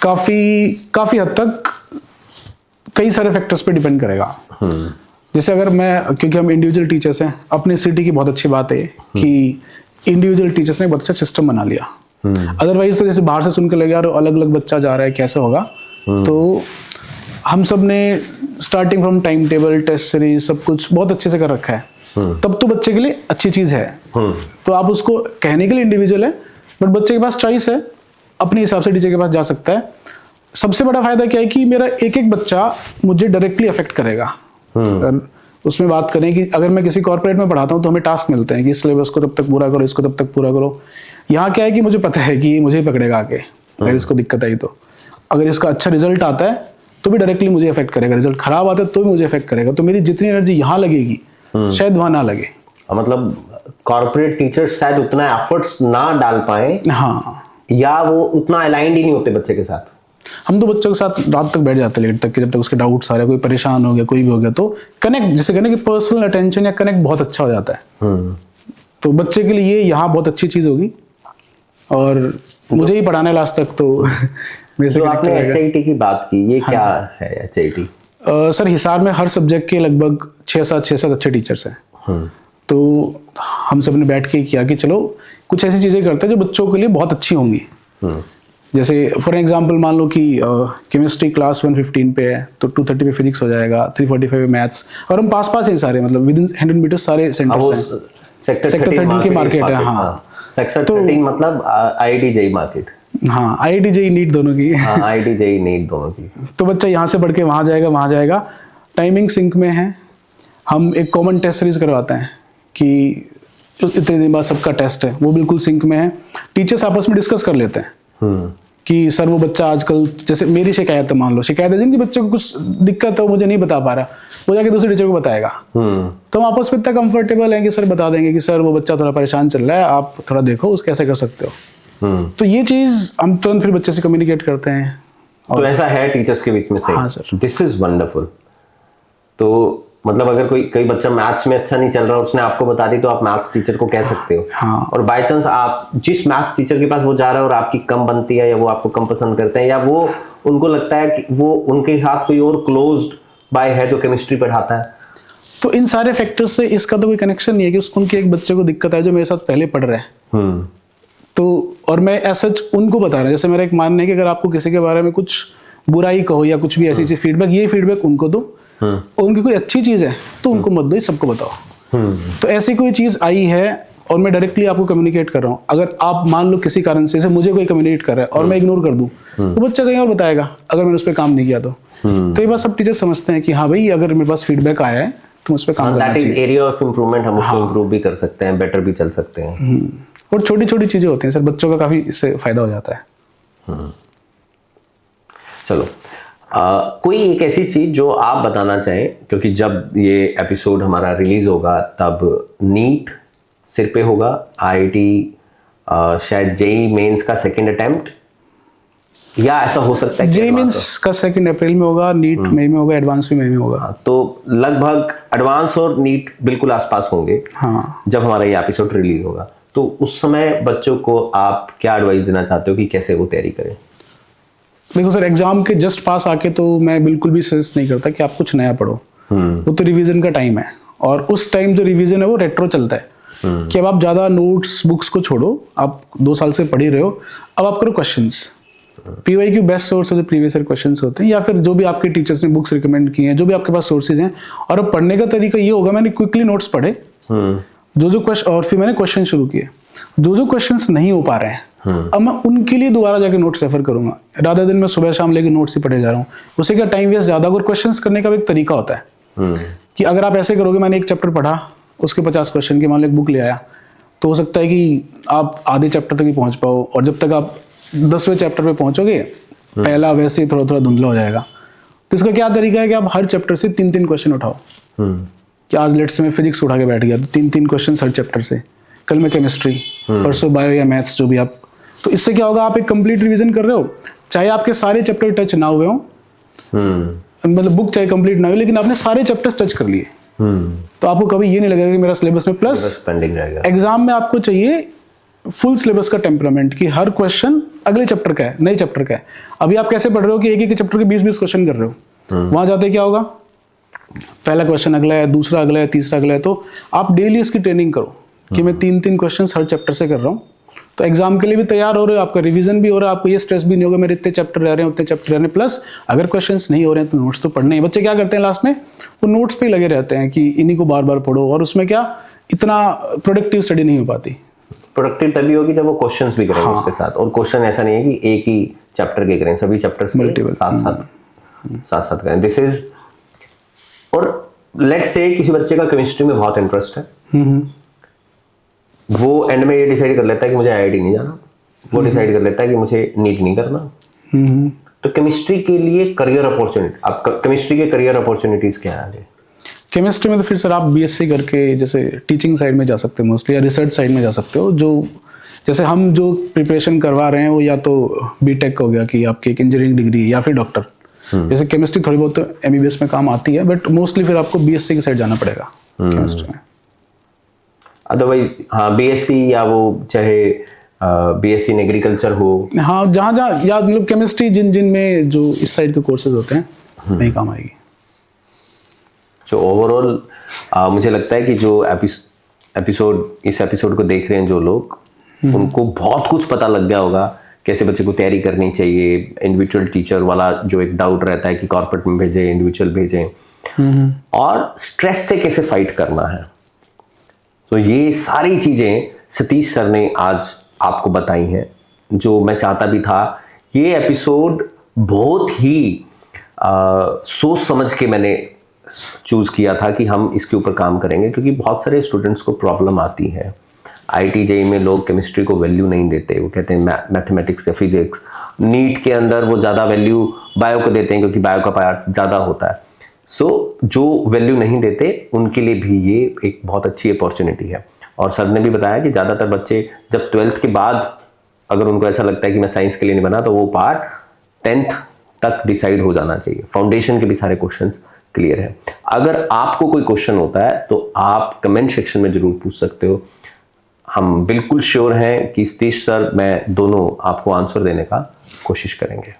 काफी हद तक कई सारे फैक्टर्स पे डिपेंड करेगा। जैसे अगर मैं, क्योंकि हम इंडिविजुअल टीचर्स हैं, अपने सिटी की बहुत अच्छी बात है कि इंडिविजुअल टीचर्स ने बहुत अच्छा सिस्टम बना लिया। अदरवाइज तो जैसे बाहर से सुन के लगे यार अलग अलग बच्चा जा रहा है, कैसे होगा। तो हम सब ने starting from time table, test series, सब कुछ बहुत अच्छे से कर रखा है। तब तो बच्चे के लिए अच्छी चीज है। तो आप उसको कहने के लिए इंडिविजुअल है, बट बच्चे के पास चॉइस है, अपने हिसाब से टीचर के पास जा सकता है। सबसे बड़ा फायदा क्या है कि मेरा एक एक बच्चा मुझे डायरेक्टली अफेक्ट करेगा। उसमें बात करें कि अगर मैं किसी कॉर्पोरेट में पढ़ाता हूँ तो हमें टास्क मिलते हैं कि इस सिलेबस को तब तक पूरा करो, इसको तब तक पूरा करो। यहाँ क्या है कि मुझे पता है कि ये मुझे पकड़ेगा आके, अगर इसको दिक्कत आई तो। अगर इसका अच्छा रिजल्ट आता है तो भी डायरेक्टली मुझे अफेक्ट करेगा, रिजल्ट खराब आता है तो भी मुझे अफेक्ट करेगा। तो मेरी जितनी एनर्जी यहाँ लगेगी शायद वहां ना लगे। मतलब कॉर्पोरेट टीचर्स शायद उतना एफर्ट्स ना डाल पाए, हाँ, या वो उतना अलाइंड ही नहीं होते बच्चे के साथ। हम तो बच्चों के साथ रात तक बैठ जाते लेट तक कि जब तक उसके डाउट्स आ रहे, कोई परेशान हो गया, कोई भी हो गया, तो कनेक्ट, जैसे कहने की पर्सनल अटेंशन या कनेक्ट बहुत अच्छा हो जाता है। तो बच्चे के लिए ये यहाँ बहुत अच्छी चीज होगी। और मुझे ही पढ़ाने लास्ट तक तो मेरे से जो आपने एचआईटी की बात की, ये क्या है एचआईटी? सर हिसार में हर सब्जेक्ट के लगभग 6-7 अच्छे टीचर्स हैं। तो हम सब ने बैठ के किया कि चलो कुछ ऐसी चीजें करते हैं जो बच्चों के लिए बहुत अच्छी होंगी। जैसे फॉर एग्जांपल मान लो कि केमिस्ट्री क्लास 115 पे है तो 230 पे फिजिक्स हो जाएगा, 345 पे मैथ्स, और हम पास ही सारे, मतलब विद इन 100 मीटर सारे सेंटर्स हैं। सेक्टर 13 की मार्केट है। हाँ, सेक्टर 13 मतलब आईआईटी जेईई मार्केट। हाँ, आईआईटी जेईई नीट दोनों की। हाँ, आईआईटी जेईई नीट दोनों की। तो बच्चा यहाँ से पढ़ के वहाँ जाएगा। टाइमिंग सिंक में है। हम एक कॉमन टेस्ट सीरीज करवाते हैं कि इतने दिन बाद सबका टेस्ट है, वो बिल्कुल सिंक में है। टीचर्स आपस में डिस्कस कर लेते हैं कि सर वो बच्चा आजकल, जैसे मेरी शिकायत है, मान लो शिकायत है जिनकी बच्चे को कुछ दिक्कत है, वो मुझे नहीं बता पा रहा, वो जाके दूसरे टीचर को बताएगा। तो हम आपस में इतना कंफर्टेबल हैं कि सर बता देंगे कि सर वो बच्चा थोड़ा परेशान चल रहा है, आप थोड़ा देखो उसको कैसे कर सकते हो। तो ये चीज हम तुरंत फिर बच्चे से कम्युनिकेट करते हैं। तो ऐसा है टीचर्स के बीच में से? हाँ सर। This is wonderful. तो मतलब अगर कोई बच्चा मैथ्स में अच्छा नहीं चल रहा, उसने आपको बता दी, तो आप मैथ्स टीचर को कह सकते हो। हाँ। और बाय चांस आप जिस मैथ्स टीचर के पास वो जा रहा है और आपकी कम बनती है, या वो आपको कम पसंद करते हैं, या वो उनको लगता है कि वो उनके साथ कोई और क्लोज्ड बाय है जो केमिस्ट्री पढ़ाता है, तो इन सारे फैक्टर्स से इसका तो कोई कनेक्शन नहीं है कि उनके एक बच्चे को दिक्कत है जो मेरे साथ पहले पढ़ रहे हैं। तो और मैं ऐसा उनको बता रहा हूँ। जैसे मेरा एक मानना है कि अगर आपको किसी के बारे में कुछ बुराई कहो या कुछ भी ऐसी चीज फीडबैक, ये फीडबैक उनको दो, और उनकी कोई अच्छी चीज़ है तो उनको मत दो, सबको बताओ। तो ऐसी कोई चीज़ आई है और मैं डायरेक्टली आपको कम्युनिकेट कर रहा हूँ, अगर आप मान लो किसी कारण से मुझे कोई कम्युनिकेट कर रहा है और मैं इग्नोर कर दूं, तो बच्चा कहीं और बताएगा अगर मैंने उस पर काम नहीं किया तो ये बात सब टीचर समझते हैं कि हाँ भाई अगर मेरे पास फीडबैक आया है तो उस पर काम करना चाहिए। एरिया ऑफ इम्प्रूवमेंट, हम उसको इम्प्रूव भी कर सकते हैं, बेटर भी चल सकते हैं। और छोटी छोटी चीजें होती हैं सर, बच्चों का काफी इससे फायदा हो जाता है। चलो, कोई एक ऐसी चीज जो आप बताना चाहें, क्योंकि जब ये एपिसोड हमारा रिलीज होगा तब नीट सिर पे होगा, आईआईटी शायद जेई मेंस का सेकंड अटेम्प्ट, या ऐसा हो सकता है जेई मेंस का 2 अप्रैल में होगा, नीट मई में होगा, एडवांस भी मई में होगा। तो लगभग एडवांस और नीट बिल्कुल आसपास होंगे हाँ। जब हमारा ये एपिसोड रिलीज होगा। तो उस समय बच्चों को आप क्या एडवाइस देना चाहते हो कि कैसे वो तैयारी करें? देखो सर, एग्जाम के जस्ट पास आके तो मैं बिल्कुल भी सजेस्ट नहीं करता कि आप कुछ नया पढ़ो। वो तो रिवीजन का टाइम है, और उस टाइम जो रिवीजन है वो रेट्रो चलता है कि अब आप ज्यादा नोट्स बुक्स को छोड़ो, आप 2 साल से पढ़ ही रहे हो, अब आप करो क्वेश्चंस। पीवाईक्यू बेस्ट सोर्स है, जो प्रीवियस ईयर क्वेश्चंस होते हैं, या फिर जो भी आपके टीचर्स ने बुक्स रिकमेंड की हैं, जो भी आपके पास सोर्सेज हैं। और अब पढ़ने का तरीका ये होगा, मैंने क्विकली नोट्स पढ़े, जो क्वेश्चन, और फिर मैंने क्वेश्चन शुरू किए। जो क्वेश्चंस नहीं हो पा रहे हैं अब मैं उनके लिए दोबारा जाके नोट्स रेफर करूंगा, राधा दिन मैं सुबह शाम लेके नोट्स ही पढ़े जा रहा हूँ। उससे क्या टाइम वेस्ट ज्यादा। और क्वेश्चंस करने का भी एक तरीका होता है कि अगर आप ऐसे करोगे, मैंने एक चैप्टर पढ़ा, उसके 50 क्वेश्चन की मान लो एक बुक ले आया, तो हो सकता है कि आप आधे चैप्टर तक ही पहुंच पाओ, और जब तक आप 10वें चैप्टर पे पहुंचोगे, पहला वैसे ही थोड़ा थोड़ा धुंधला हो जाएगा। तो इसका क्या तरीका है कि आप हर चैप्टर से 3-3 क्वेश्चन उठाओ। कि आज लेट्स से मैं फिजिक्स उठा के बैठ गया तो 3-3 क्वेश्चन हर चैप्टर से, कल मैं केमिस्ट्री, परसों बायो या मैथ्स, जो भी आप। तो इससे क्या होगा, आप एक कंप्लीट रिवीजन कर रहे हो, चाहे आपके सारे चैप्टर टच ना हुए हों, मतलब बुक चाहे कंप्लीट ना हो, लेकिन आपने सारे चैप्टर्स टच कर लिए। तो आपको कभी ये नहीं लगेगा कि मेरा सिलेबस में, प्लस पेंडिंग रहेगा। एग्जाम में आपको चाहिए फुल सिलेबस का टेम्परामेंट, कि हर क्वेश्चन अगले चैप्टर का है, नए चैप्टर का है। अभी आप कैसे पढ़ रहे हो कि एक एक चैप्टर के 20-20 क्वेश्चन कर रहे हो, वहां जाते क्या होगा, पहला क्वेश्चन अगला है, दूसरा अगला है, तीसरा अगला है। तो आप डेली इसकी ट्रेनिंग करो कि मैं 3-3 क्वेश्चन हर चैप्टर से कर रहा हूँ, तो एग्जाम के लिए भी तैयार हो रहे हो, आपका रिवीजन भी हो रहा है, आपको ये स्ट्रेस भी नहीं होगा मेरे इतने चैप्टर रह रहे हैं, उतने चैप्टर रह रहे हैं। प्लस अगर क्वेश्चंस नहीं हो रहे हैं तो नोट्स तो पढ़ने हैं। बच्चे क्या करते हैं लास्ट में, वो नोट्स पे ही लगे रहते हैं कि इन्हीं को बार बार पढ़ो, और उसमें क्या इतना प्रोडक्टिव स्टडी नहीं हो पाती। प्रोडक्टिव तभी होगी जब वो क्वेश्चंस भी करेंगे उसके साथ, और क्वेश्चन ऐसा नहीं है कि एक ही चैप्टर के करें, सभी चैप्टर्स के साथ साथ करें। दिस इज, और लेट्स से किसी बच्चे का केमिस्ट्री में बहुत इंटरेस्ट है, वो एंड में ये डिसाइड कर लेता है कि मुझे आईआईटी नहीं जाना, वो डिसाइड कर लेता है कि मुझे नीट नहीं करना। तो केमिस्ट्री के लिए करियर अपॉर्चुनिटी, आप केमिस्ट्री के करियर अपॉर्चुनिटीज क्या है आगे? केमिस्ट्री में तो फिर सर आप बीएससी करके जैसे टीचिंग साइड में जा सकते हो मोस्टली, या रिसर्च साइड में जा सकते हो। जो जैसे हम जो प्रिपरेशन करवा रहे हैं वो या तो बीटेक हो गया कि आपकी एक इंजीनियरिंग डिग्री, या फिर डॉक्टर। जैसे केमिस्ट्री थोड़ी बहुत एमबीबीएस में काम आती है, बट मोस्टली फिर आपको बीएससी की साइड जाना पड़ेगा केमिस्ट्री में। अदरवाइज हाँ, बीएससी, या वो चाहे बीएससी इन एग्रीकल्चर हो, हाँ जहाँ जहाँ, या मतलब केमिस्ट्री जिन में जो इस साइड के कोर्सेज होते हैं वहीं काम आएगी। जो ओवरऑल मुझे लगता है कि जो इस एपिसोड को देख रहे हैं जो लोग, उनको बहुत कुछ पता लग गया होगा कैसे बच्चे को तैयारी करनी चाहिए। इंडिविजुअल टीचर वाला जो एक डाउट रहता है कि कॉर्पोरेट में भेजें, इंडिविजुअल भेजें, और स्ट्रेस से कैसे फाइट करना है। तो ये सारी चीजें सतीश सर ने आज आपको बताई हैं, जो मैं चाहता भी था। ये एपिसोड बहुत ही सोच समझ के मैंने चूज किया था कि हम इसके ऊपर काम करेंगे, क्योंकि बहुत सारे स्टूडेंट्स को प्रॉब्लम आती है। आईआईटी जेईई में लोग केमिस्ट्री को वैल्यू नहीं देते, वो कहते हैं मैथमेटिक्स या फिजिक्स। नीट के अंदर वो ज़्यादा वैल्यू बायो को देते हैं, क्योंकि बायो का पार्ट ज़्यादा होता है। सो जो वैल्यू नहीं देते उनके लिए भी ये एक बहुत अच्छी अपॉर्चुनिटी है। और सर ने भी बताया कि ज़्यादातर बच्चे जब 12th के बाद अगर उनको ऐसा लगता है कि मैं साइंस के लिए नहीं बना, तो वो पार्ट 10th तक डिसाइड हो जाना चाहिए। फाउंडेशन के भी सारे क्वेश्चंस क्लियर है। अगर आपको कोई क्वेश्चन होता है तो आप कमेंट सेक्शन में जरूर पूछ सकते हो। हम बिल्कुल श्योर हैं कि सतीश सर, मैं दोनों आपको आंसर देने का कोशिश करेंगे।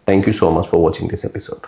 Thank you so much for watching this episode.